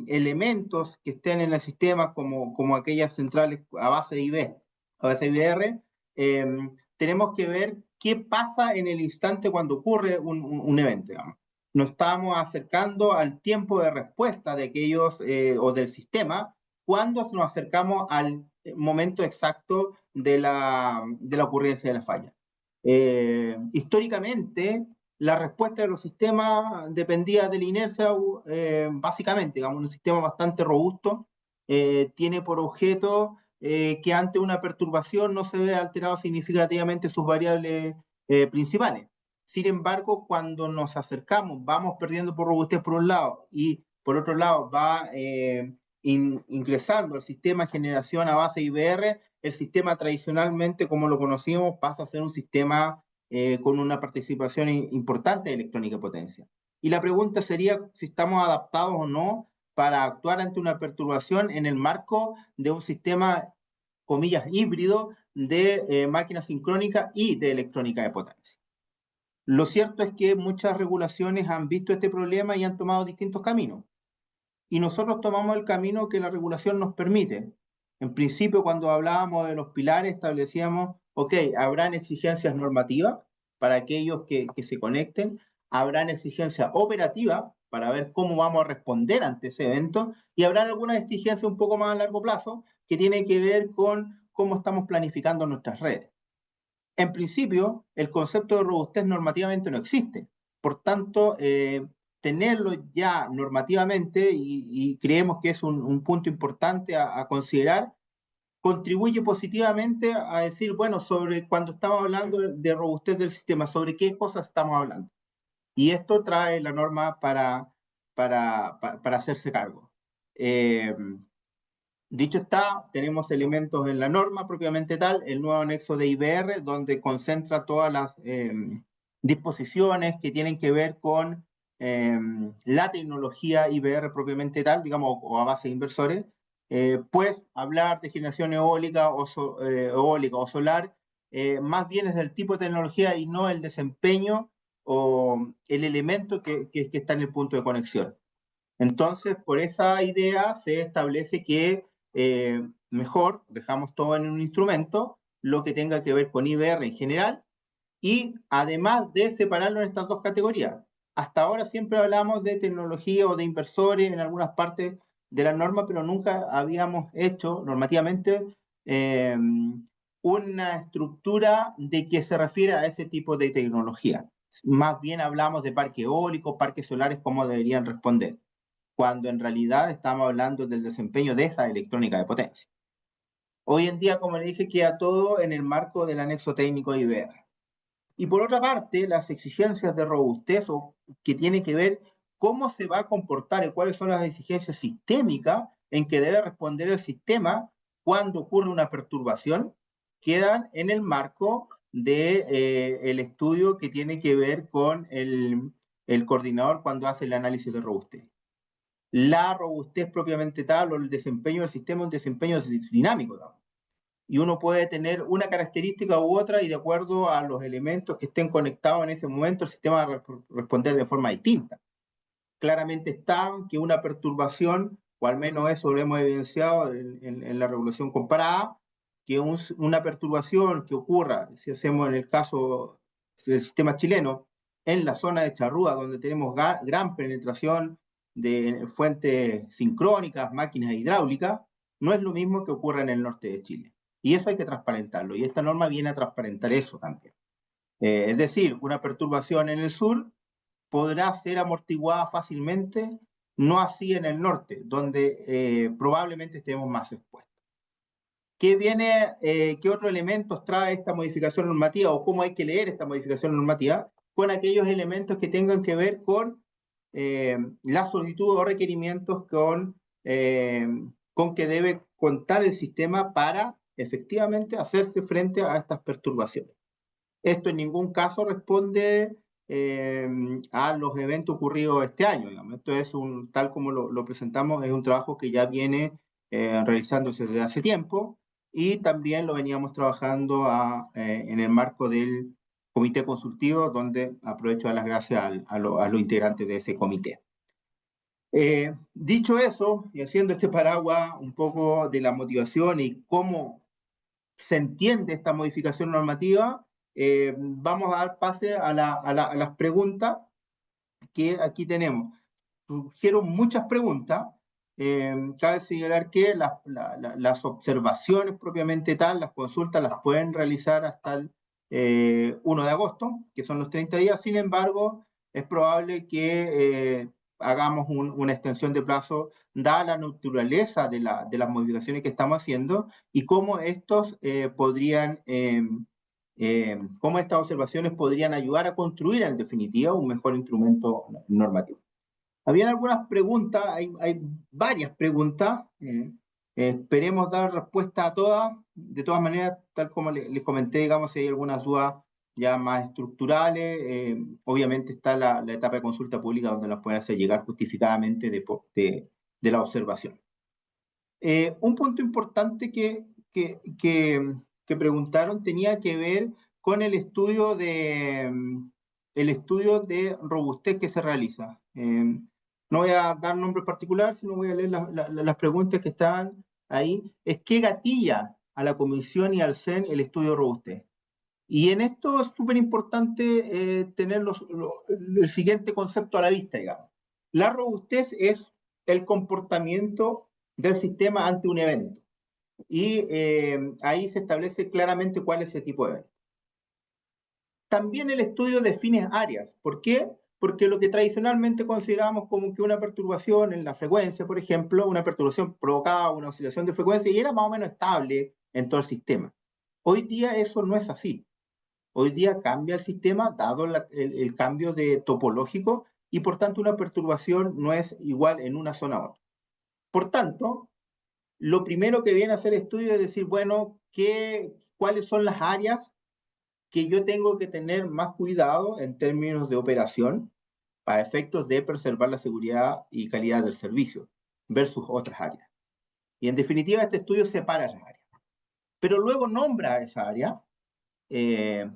elementos que estén en el sistema, como aquellas centrales a base de IBR, tenemos que ver qué pasa en el instante cuando ocurre un evento, digamos. Nos estamos acercando al tiempo de respuesta de aquellos o del sistema cuando nos acercamos al momento exacto de la ocurrencia de la falla. Históricamente, la respuesta de los sistemas dependía de la inercia, básicamente, digamos, un sistema bastante robusto, tiene por objeto que ante una perturbación no se ve alterado significativamente sus variables principales. Sin embargo, cuando nos acercamos, vamos perdiendo por robustez por un lado y por otro lado va ingresando el sistema de generación a base IBR, el sistema tradicionalmente, como lo conocíamos, pasa a ser un sistema con una participación importante de electrónica de potencia. Y la pregunta sería si estamos adaptados o no para actuar ante una perturbación en el marco de un sistema, comillas, híbrido de máquina sincrónica y de electrónica de potencia. Lo cierto es que muchas regulaciones han visto este problema y han tomado distintos caminos. Y nosotros tomamos el camino que la regulación nos permite. En principio, cuando hablábamos de los pilares, establecíamos, ok, habrán exigencias normativas para aquellos que se conecten, habrán exigencias operativas para ver cómo vamos a responder ante ese evento, y habrán algunas exigencias un poco más a largo plazo que tienen que ver con cómo estamos planificando nuestras redes. En principio, el concepto de robustez normativamente no existe. Por tanto, tenerlo ya normativamente, y creemos que es un punto importante a considerar, contribuye positivamente a decir, bueno, sobre cuando estamos hablando de robustez del sistema, sobre qué cosas estamos hablando. Y esto trae la norma para hacerse cargo. Dicho está, tenemos elementos en la norma propiamente tal, el nuevo anexo de IBR, donde concentra todas las disposiciones que tienen que ver con la tecnología IBR propiamente tal, digamos, o a base de inversores, pues hablar de generación eólica o solar, más bien es del tipo de tecnología y no el desempeño o el elemento que está en el punto de conexión. Entonces, por esa idea se establece que mejor dejamos todo en un instrumento, lo que tenga que ver con IBR en general, y además de separarlo en estas dos categorías. Hasta ahora siempre hablamos de tecnología o de inversores en algunas partes de la norma, pero nunca habíamos hecho normativamente una estructura de que se refiere a ese tipo de tecnología. Más bien hablamos de parques eólicos, parques solares, cómo deberían responder, cuando en realidad estamos hablando del desempeño de esa electrónica de potencia. Hoy en día, como le dije, queda todo en el marco del anexo técnico de IBR. Y por otra parte, las exigencias de robustez, que tienen que ver cómo se va a comportar y cuáles son las exigencias sistémicas en que debe responder el sistema cuando ocurre una perturbación, quedan en el marco del estudio que tiene que ver con el coordinador cuando hace el análisis de robustez. La robustez propiamente tal o el desempeño del sistema es un desempeño dinámico, ¿no? Y uno puede tener una característica u otra y de acuerdo a los elementos que estén conectados en ese momento el sistema va a responder de forma distinta. Claramente está que una perturbación, o al menos eso lo hemos evidenciado en la regulación comparada, que una perturbación que ocurra, si hacemos en el caso del sistema chileno, en la zona de Charrúa, donde tenemos gran penetración de fuentes sincrónicas, máquinas hidráulicas, no es lo mismo que ocurra en el norte de Chile. Y eso hay que transparentarlo, y esta norma viene a transparentar eso también. Es decir, una perturbación en el sur podrá ser amortiguada fácilmente, no así en el norte, donde probablemente estemos más expuestos. ¿Qué otros elementos trae esta modificación normativa o cómo hay que leer esta modificación normativa? Con aquellos elementos que tengan que ver con la solicitud o requerimientos con que debe contar el sistema para efectivamente hacerse frente a estas perturbaciones. Esto en ningún caso responde a los eventos ocurridos este año, digamos. Esto es tal como lo presentamos, es un trabajo que ya viene realizándose desde hace tiempo y también lo veníamos trabajando en el marco del comité consultivo, donde aprovecho a dar las gracias a los integrantes de ese comité. Dicho eso, y haciendo este paraguas un poco de la motivación y cómo se entiende esta modificación normativa, vamos a dar pase a las preguntas que aquí tenemos. Surgieron muchas preguntas. Cabe señalar que las observaciones propiamente tal, las consultas las pueden realizar hasta el 1 de agosto, que son los 30 días. Sin embargo, es probable que hagamos una extensión de plazo, dada la naturaleza de las modificaciones que estamos haciendo y cómo estos podrían cómo estas observaciones podrían ayudar a construir en definitiva un mejor instrumento normativo. Habían algunas preguntas, hay varias preguntas, esperemos dar respuesta a todas. De todas maneras, tal como les comenté, digamos, si hay algunas dudas ya más estructurales, obviamente está la etapa de consulta pública donde las pueden hacer llegar justificadamente de la observación. Un punto importante que preguntaron tenía que ver con el estudio de robustez que se realiza. No voy a dar nombre particular, sino voy a leer las preguntas que están ahí. Es qué gatilla a la Comisión y al CEN el estudio de robustez. Y en esto es súper importante tener el siguiente concepto a la vista, digamos. La robustez es el comportamiento del sistema ante un evento. Y ahí se establece claramente cuál es ese tipo de evento. También el estudio define áreas. ¿Por qué? Porque lo que tradicionalmente consideramos como que una perturbación en la frecuencia, por ejemplo, una perturbación provocaba una oscilación de frecuencia y era más o menos estable en todo el sistema. Hoy día eso no es así. Hoy día cambia el sistema dado el cambio de topológico y por tanto una perturbación no es igual en una zona a otra. Por tanto, lo primero que viene a hacer el estudio es decir, bueno, ¿cuáles son las áreas que yo tengo que tener más cuidado en términos de operación para efectos de preservar la seguridad y calidad del servicio versus otras áreas? Y en definitiva este estudio separa las áreas. Pero luego nombra esa área,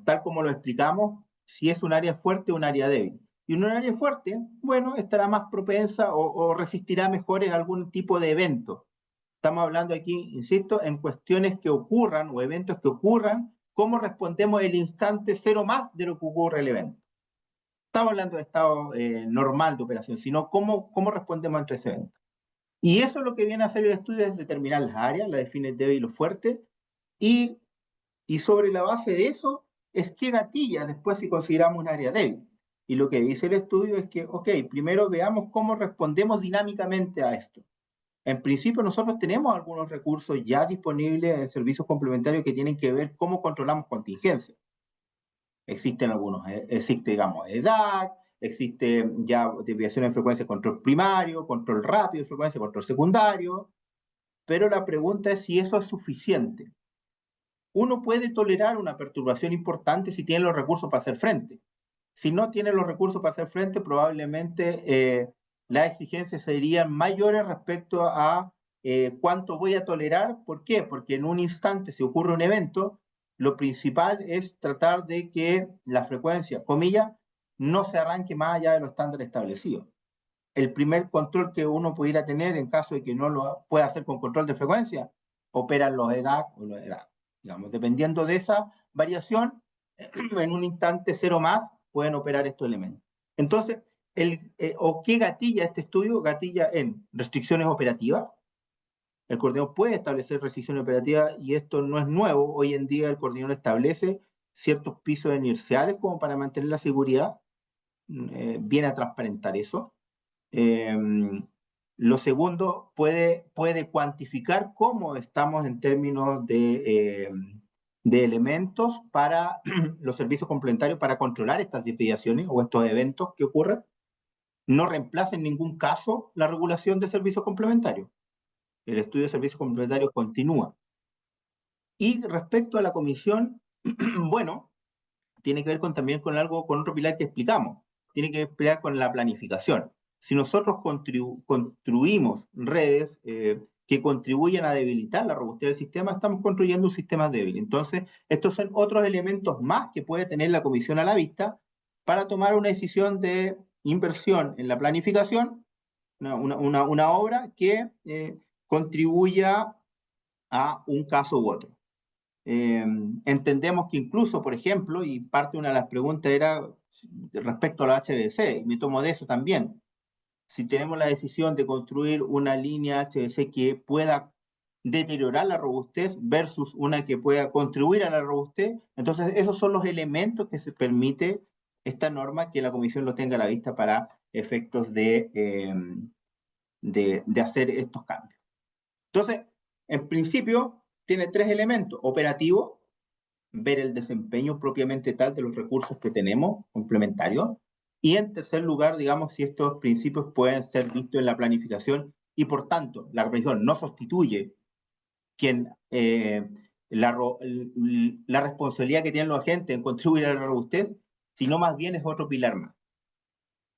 tal como lo explicamos, si es un área fuerte o un área débil. Y un área fuerte, bueno, estará más propensa o resistirá mejor en algún tipo de evento. Estamos hablando aquí, insisto, en cuestiones que ocurran o eventos que ocurran, cómo respondemos el instante cero más de lo que ocurre el evento. Estamos hablando de estado normal de operación, sino cómo respondemos ante ese evento. Y eso es lo que viene a hacer el estudio, es determinar las áreas, la define débil o fuerte, y sobre la base de eso es qué gatilla después si consideramos un área débil. Y lo que dice el estudio es que, ok, primero veamos cómo respondemos dinámicamente a esto. En principio nosotros tenemos algunos recursos ya disponibles en servicios complementarios que tienen que ver cómo controlamos contingencias. Existen algunos, existe, digamos, EDAC, existe ya desviación de frecuencia de control primario, control rápido de frecuencia, control secundario, pero la pregunta es si eso es suficiente. Uno puede tolerar una perturbación importante si tiene los recursos para hacer frente. Si no tiene los recursos para hacer frente, probablemente las exigencias serían mayores respecto a cuánto voy a tolerar. ¿Por qué? Porque en un instante, si ocurre un evento, lo principal es tratar de que la frecuencia, comillas, no se arranque más allá de los estándares establecidos. El primer control que uno pudiera tener en caso de que no lo pueda hacer con control de frecuencia, operan los EDAC o los EDAC. Digamos, dependiendo de esa variación, en un instante cero más, pueden operar estos elementos. Entonces, ¿qué gatilla este estudio? Gatilla en restricciones operativas. El coordinador puede establecer restricciones operativas y esto no es nuevo. Hoy en día el coordinador establece ciertos pisos inerciales como para mantener la seguridad. Viene a transparentar eso. Lo segundo, puede cuantificar cómo estamos en términos de elementos para los servicios complementarios para controlar estas desviaciones o estos eventos que ocurren. No reemplaza en ningún caso la regulación de servicios complementarios. El estudio de servicios complementarios continúa. Y respecto a la comisión, bueno, tiene que ver también con otro pilar que explicamos. Tiene que ver con la planificación. Si nosotros construimos redes que contribuyen a debilitar la robustez del sistema, estamos construyendo un sistema débil. Entonces, estos son otros elementos más que puede tener la comisión a la vista para tomar una decisión de inversión en la planificación, una obra que contribuya a un caso u otro. Entendemos que incluso, por ejemplo, y parte de una de las preguntas era respecto a la HVDC, y me tomo de eso también. Si tenemos la decisión de construir una línea HVDC que pueda deteriorar la robustez versus una que pueda contribuir a la robustez, entonces esos son los elementos que se permite esta norma que la comisión lo tenga a la vista para efectos de hacer estos cambios. Entonces, en principio, tiene tres elementos: operativo, ver el desempeño propiamente tal de los recursos que tenemos complementarios. Y en tercer lugar, digamos, si estos principios pueden ser vistos en la planificación y por tanto la planificación no sustituye la responsabilidad que tienen los agentes en contribuir a la robustez, sino más bien es otro pilar más.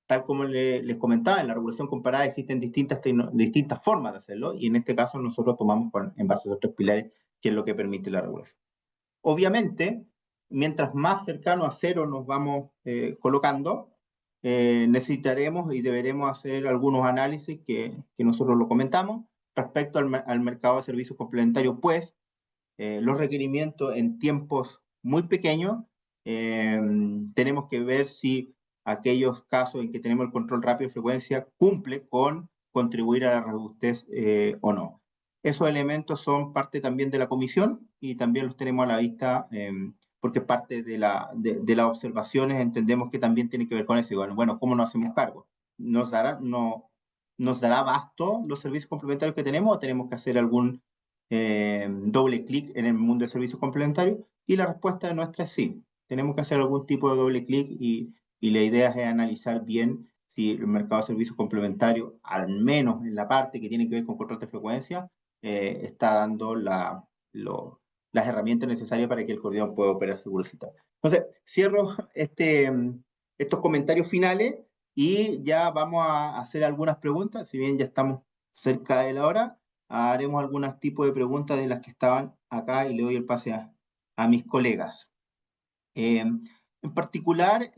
Tal como les comentaba, en la regulación comparada existen distintas formas de hacerlo, y en este caso nosotros tomamos en base a los 3 pilares, que es lo que permite la regulación. Obviamente, mientras más cercano a cero nos vamos colocando, necesitaremos y deberemos hacer algunos análisis que nosotros lo comentamos respecto al mercado de servicios complementarios, pues los requerimientos en tiempos muy pequeños, tenemos que ver si aquellos casos en que tenemos el control rápido de frecuencia cumple con contribuir a la robustez o no. Esos elementos son parte también de la comisión y también los tenemos a la vista porque parte de las observaciones entendemos que también tiene que ver con eso. Bueno, ¿cómo nos hacemos cargo? ¿Nos dará abasto los servicios complementarios que tenemos o tenemos que hacer algún doble clic en el mundo de servicios complementarios? Y la respuesta nuestra es sí. Tenemos que hacer algún tipo de doble clic y la idea es analizar bien si el mercado de servicios complementarios, al menos en la parte que tiene que ver con control de frecuencia, está dando las herramientas necesarias para que el cordón pueda operar seguro citado. Entonces, cierro estos comentarios finales y ya vamos a hacer algunas preguntas, si bien ya estamos cerca de la hora, haremos algunos tipos de preguntas de las que estaban acá y le doy el pase a mis colegas. En particular,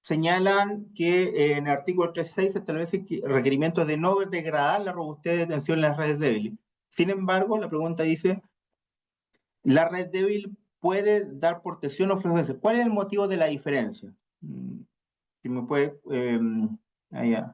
señalan que en el artículo 3.6 se establece requerimientos de no degradar la robustez de tensión en las redes débiles. Sin embargo, la pregunta dice, ¿la red débil puede dar por tensión o frecuencia? ¿Cuál es el motivo de la diferencia? Si me puede,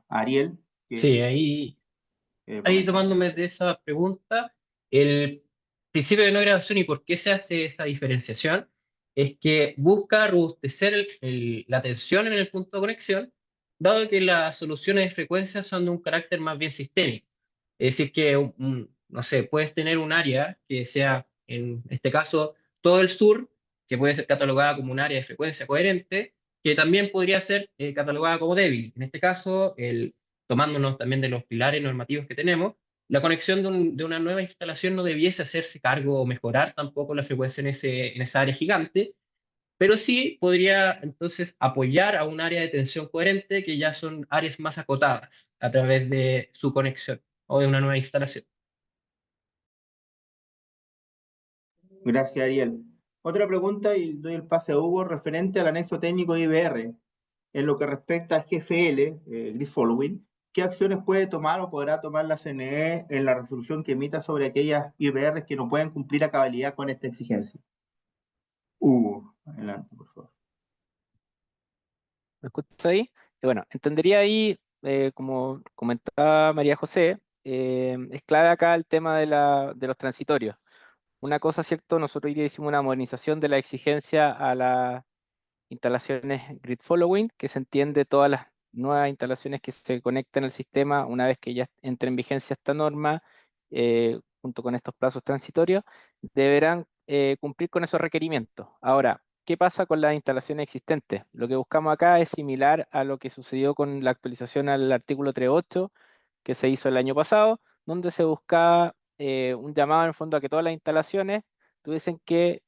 Ariel. Sí, ahí tomándome de esa pregunta, el principio de no degradación y por qué se hace esa diferenciación es que busca robustecer la tensión en el punto de conexión, dado que las soluciones de frecuencia son de un carácter más bien sistémico. Es decir, que, no sé, puedes tener un área que sea, en este caso, todo el sur, que puede ser catalogada como un área de frecuencia coherente, que también podría ser catalogada como débil. En este caso, tomándonos también de los pilares normativos que tenemos, la conexión de una nueva instalación no debiese hacerse cargo o mejorar tampoco la frecuencia en esa área gigante, pero sí podría entonces apoyar a un área de tensión coherente que ya son áreas más acotadas a través de su conexión o de una nueva instalación. Gracias, Ariel. Otra pregunta, y doy el pase a Hugo, referente al anexo técnico de IBR. En lo que respecta al GFL, Grid Following, ¿qué acciones puede tomar o podrá tomar la CNE en la resolución que emita sobre aquellas IBR que no pueden cumplir a cabalidad con esta exigencia? Hugo, adelante, por favor. ¿Me escuchas ahí? Bueno, entendería ahí, como comentaba María José, es clave acá el tema de los transitorios. Una cosa, ¿cierto? Nosotros hoy día hicimos una modernización de la exigencia a las instalaciones grid following, que se entiende todas las nuevas instalaciones que se conectan al sistema una vez que ya entre en vigencia esta norma, junto con estos plazos transitorios, deberán cumplir con esos requerimientos. Ahora, ¿qué pasa con las instalaciones existentes? Lo que buscamos acá es similar a lo que sucedió con la actualización al artículo 3.8 que se hizo el año pasado, donde se buscaba un llamado en el fondo a que todas las instalaciones tuviesen que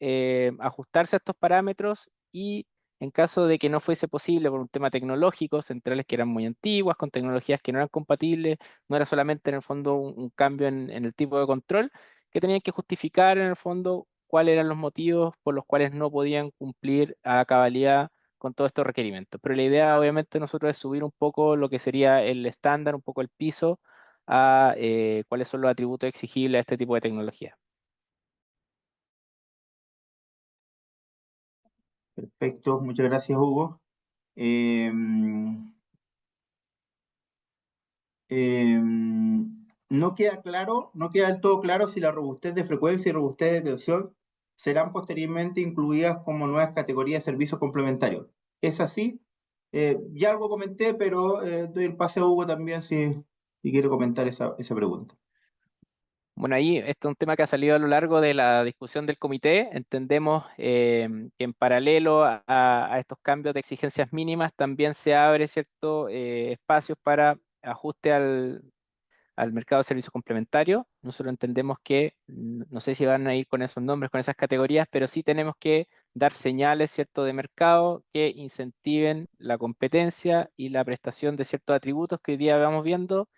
ajustarse a estos parámetros y en caso de que no fuese posible por un tema tecnológico, centrales que eran muy antiguas, con tecnologías que no eran compatibles, no era solamente en el fondo un cambio en el tipo de control, que tenían que justificar en el fondo cuáles eran los motivos por los cuales no podían cumplir a cabalidad con todos estos requerimientos. Pero la idea obviamente nosotros es subir un poco lo que sería el estándar, un poco el piso, a cuáles son los atributos exigibles a este tipo de tecnología. Perfecto, muchas gracias, Hugo. No queda claro, no queda del todo claro si la robustez de frecuencia y robustez de tensión serán posteriormente incluidas como nuevas categorías de servicios complementarios. ¿Es así? Ya algo comenté, pero doy el pase a Hugo también si quiere comentar esa pregunta. Bueno, ahí este es un tema que ha salido a lo largo de la discusión del comité. Entendemos que en paralelo a estos cambios de exigencias mínimas también se abre cierto espacios para ajuste al mercado de servicios complementarios. Nosotros entendemos que, no sé si van a ir con esos nombres, con esas categorías, pero sí tenemos que dar señales, ¿cierto?, de mercado que incentiven la competencia y la prestación de ciertos atributos que hoy día vamos viendo,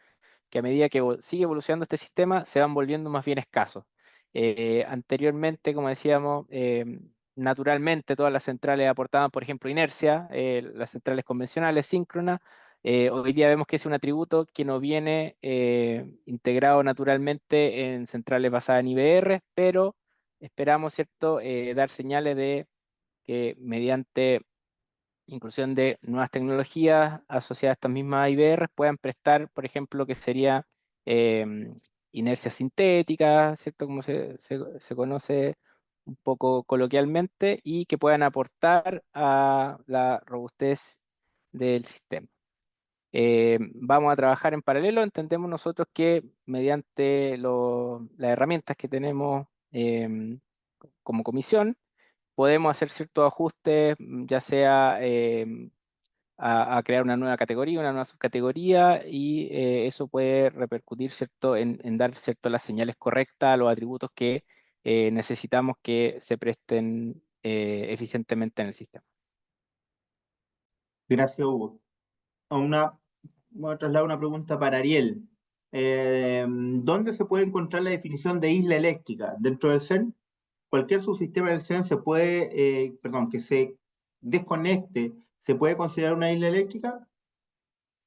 que a medida que sigue evolucionando este sistema, se van volviendo más bien escasos. Anteriormente, como decíamos, naturalmente todas las centrales aportaban, por ejemplo, inercia, las centrales convencionales, síncronas. Hoy día vemos que es un atributo que no viene integrado naturalmente en centrales basadas en IBR, pero esperamos, ¿cierto?, dar señales de que mediante inclusión de nuevas tecnologías asociadas a estas mismas IBR puedan prestar, por ejemplo, lo que sería inercia sintética, ¿cierto? Como se conoce un poco coloquialmente, y que puedan aportar a la robustez del sistema. Vamos a trabajar en paralelo. Entendemos nosotros que mediante las herramientas que tenemos como comisión, podemos hacer ciertos ajustes, ya sea a crear una nueva categoría, una nueva subcategoría, y eso puede repercutir, ¿cierto?, en dar, ¿cierto?, las señales correctas a los atributos que necesitamos que se presten eficientemente en el sistema. Gracias, Hugo. Voy a trasladar una pregunta para Ariel. ¿Dónde se puede encontrar la definición de isla eléctrica? ¿Dentro del CERN? Cualquier subsistema del CERN que se desconecte, ¿se puede considerar una isla eléctrica?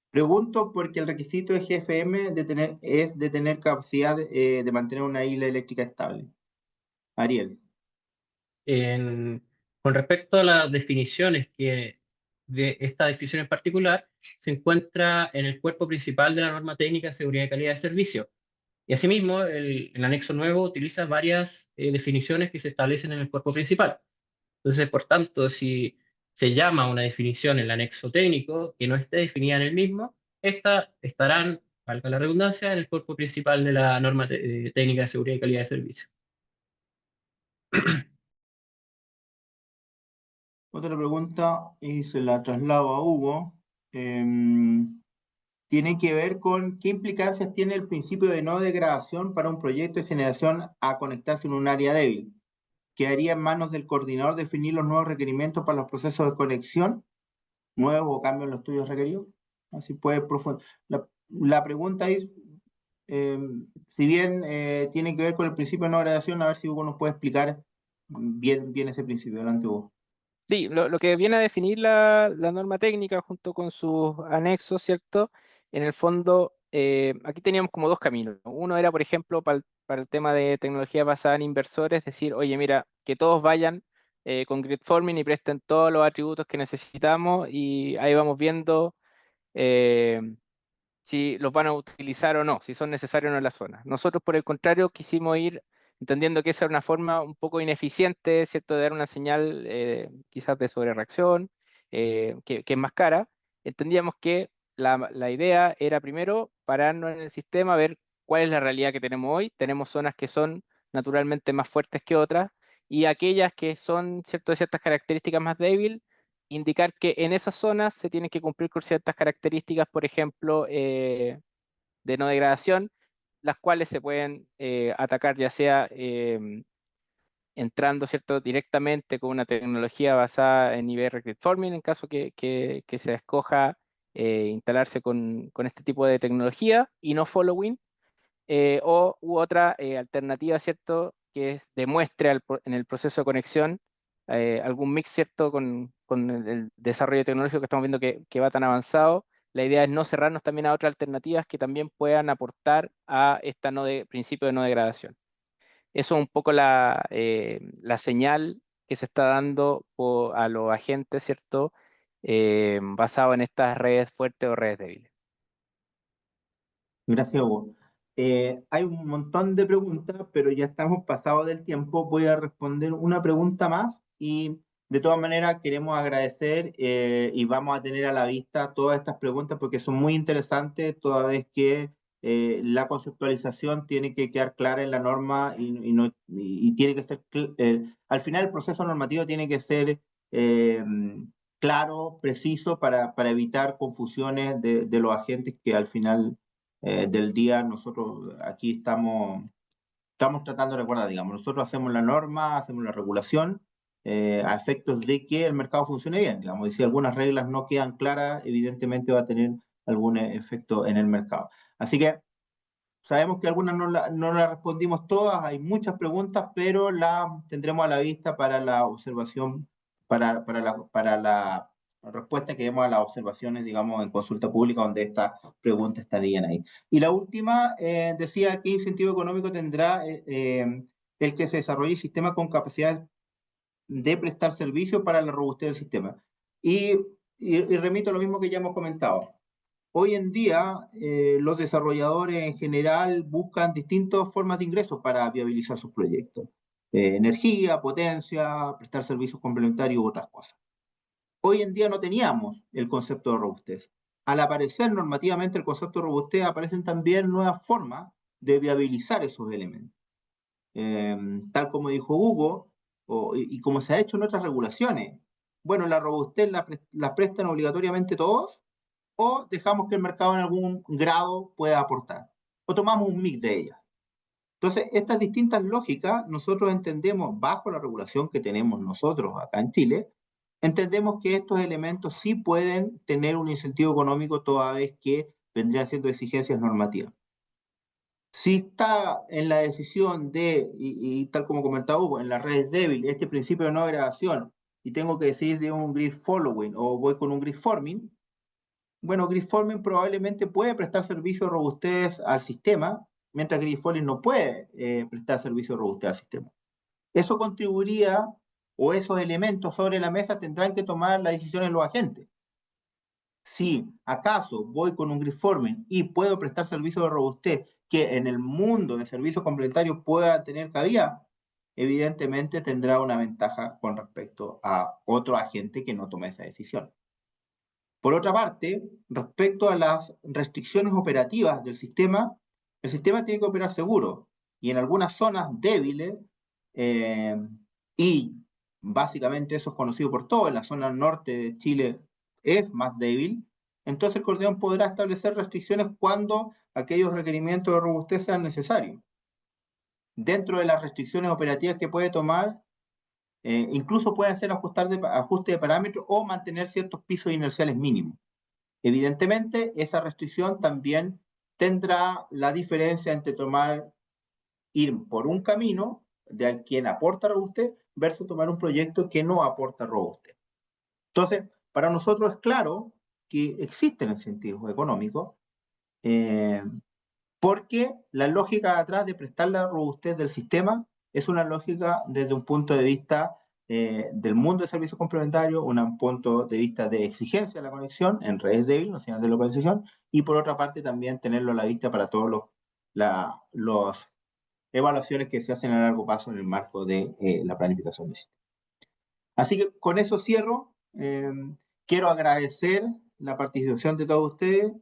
Pregunto porque el requisito de GFM es de tener capacidad de mantener una isla eléctrica estable. Ariel. Con respecto a las definiciones de esta definición en particular, se encuentra en el cuerpo principal de la norma técnica de seguridad y calidad de servicio. Y asimismo, el anexo nuevo utiliza varias definiciones que se establecen en el cuerpo principal. Entonces, por tanto, si se llama una definición en el anexo técnico que no esté definida en el mismo, estas estarán, valga la redundancia, en el cuerpo principal de la norma técnica de seguridad y calidad de servicio. Otra pregunta y se la traslado a Hugo. Tiene que ver con qué implicancias tiene el principio de no degradación para un proyecto de generación a conectarse en un área débil. ¿Quedaría en manos del coordinador definir los nuevos requerimientos para los procesos de conexión? ¿Nuevos o cambios en los estudios requeridos? Así puede profundizar. La pregunta es, si bien tiene que ver con el principio de no degradación, a ver si Hugo nos puede explicar bien ese principio. Adelante, Hugo. Sí, lo que viene a definir la norma técnica junto con sus anexos, ¿cierto? En el fondo, aquí teníamos como dos caminos. Uno era, por ejemplo, para el tema de tecnología basada en inversores, decir, oye, mira, que todos vayan con gridforming y presten todos los atributos que necesitamos, y ahí vamos viendo eh, si los van a utilizar o no, si son necesarios o no en la zona. Nosotros, por el contrario, quisimos ir entendiendo que esa era una forma un poco ineficiente, ¿cierto?, de dar una señal quizás de sobrereacción, que es más cara. Entendíamos que la idea era primero pararnos en el sistema, ver cuál es la realidad que tenemos hoy. Tenemos zonas que son naturalmente más fuertes que otras, y aquellas que son, ¿cierto?, de ciertas características más débiles, indicar que en esas zonas se tienen que cumplir con ciertas características, por ejemplo, de no degradación, las cuales se pueden atacar ya sea entrando, ¿cierto?, directamente con una tecnología basada en IBR Gridforming, en caso que se escoja instalarse con este tipo de tecnología y no following, u otra alternativa, ¿cierto?, que demuestre en el proceso de conexión algún mix, ¿cierto?, con el desarrollo tecnológico que estamos viendo que va tan avanzado. La idea es no cerrarnos también a otras alternativas que también puedan aportar a este principio de no degradación. Eso es un poco la señal que se está dando a los agentes, ¿cierto?, basado en estas redes fuertes o redes débiles. Gracias, Hugo. Hay un montón de preguntas, pero ya estamos pasados del tiempo. Voy a responder una pregunta más y de todas maneras queremos agradecer y vamos a tener a la vista todas estas preguntas porque son muy interesantes, toda vez que la conceptualización tiene que quedar clara en la norma y tiene que ser, al final el proceso normativo tiene que ser claro, preciso, para evitar confusiones de los agentes que al final del día nosotros aquí estamos tratando de recordar, digamos, nosotros hacemos la norma, hacemos la regulación a efectos de que el mercado funcione bien, digamos, y si algunas reglas no quedan claras, evidentemente va a tener algún efecto en el mercado. Así que sabemos que algunas no las respondimos todas, hay muchas preguntas, pero las tendremos a la vista para la observación, para la respuesta que demos a las observaciones, digamos, en consulta pública, donde estas preguntas estarían ahí. Y la última decía, ¿qué incentivo económico tendrá el que se desarrolle sistema con capacidad de prestar servicios para la robustez del sistema? Y remito a lo mismo que ya hemos comentado. Hoy en día, los desarrolladores en general buscan distintas formas de ingresos para viabilizar sus proyectos. Energía, potencia, prestar servicios complementarios u otras cosas. Hoy en día no teníamos el concepto de robustez. Al aparecer normativamente el concepto de robustez, aparecen también nuevas formas de viabilizar esos elementos. Tal como dijo Hugo, y como se ha hecho en otras regulaciones. Bueno, la robustez la prestan obligatoriamente todos, o dejamos que el mercado en algún grado pueda aportar, o tomamos un mix de ellas. Entonces, estas distintas lógicas, nosotros entendemos, bajo la regulación que tenemos nosotros acá en Chile, entendemos que estos elementos sí pueden tener un incentivo económico toda vez que vendrían siendo exigencias normativas. Si está en la decisión de, y tal como comentaba Hugo, en las redes débiles, este principio de no agregación, y tengo que decidir de un grid following o voy con un grid forming, bueno, grid forming probablemente puede prestar servicio de robustez al sistema, mientras grid following no puede prestar servicio de robustez al sistema. Eso contribuiría, o esos elementos sobre la mesa tendrán que tomar la decisión en los agentes. Si acaso voy con un grid forming y puedo prestar servicio de robustez que en el mundo de servicios complementarios pueda tener cabida, evidentemente tendrá una ventaja con respecto a otro agente que no tome esa decisión. Por otra parte, respecto a las restricciones operativas del sistema, el sistema tiene que operar seguro y en algunas zonas débiles, y básicamente eso es conocido por todos, en la zona norte de Chile es más débil, entonces el Cordeón podrá establecer restricciones cuando aquellos requerimientos de robustez sean necesarios. Dentro de las restricciones operativas que puede tomar, incluso pueden hacer ajuste de parámetros o mantener ciertos pisos inerciales mínimos. Evidentemente, esa restricción también tendrá la diferencia entre ir por un camino de quien aporta robustez versus tomar un proyecto que no aporta robustez. Entonces, para nosotros es claro que existen incentivos económicos, porque la lógica atrás de prestar la robustez del sistema es una lógica desde un punto de vista del mundo de servicios complementarios, un punto de vista de exigencia de la conexión en redes débiles, no señales de localización, y por otra parte también tenerlo a la vista para todas las evaluaciones que se hacen a largo plazo en el marco de la planificación del sistema. Así que con eso cierro. Quiero agradecer la participación de todos ustedes.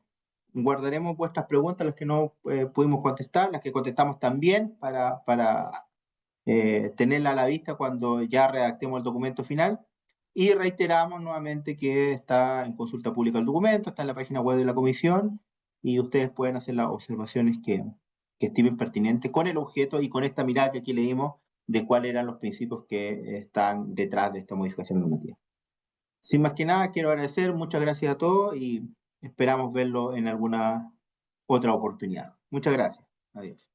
Guardaremos vuestras preguntas, las que no pudimos contestar, las que contestamos también para tenerla a la vista cuando ya redactemos el documento final. Y reiteramos nuevamente que está en consulta pública el documento, está en la página web de la comisión y ustedes pueden hacer las observaciones que estimen pertinentes con el objeto y con esta mirada que aquí leímos de cuáles eran los principios que están detrás de esta modificación normativa. Sin más que nada, quiero agradecer, muchas gracias a todos y esperamos verlo en alguna otra oportunidad. Muchas gracias. Adiós.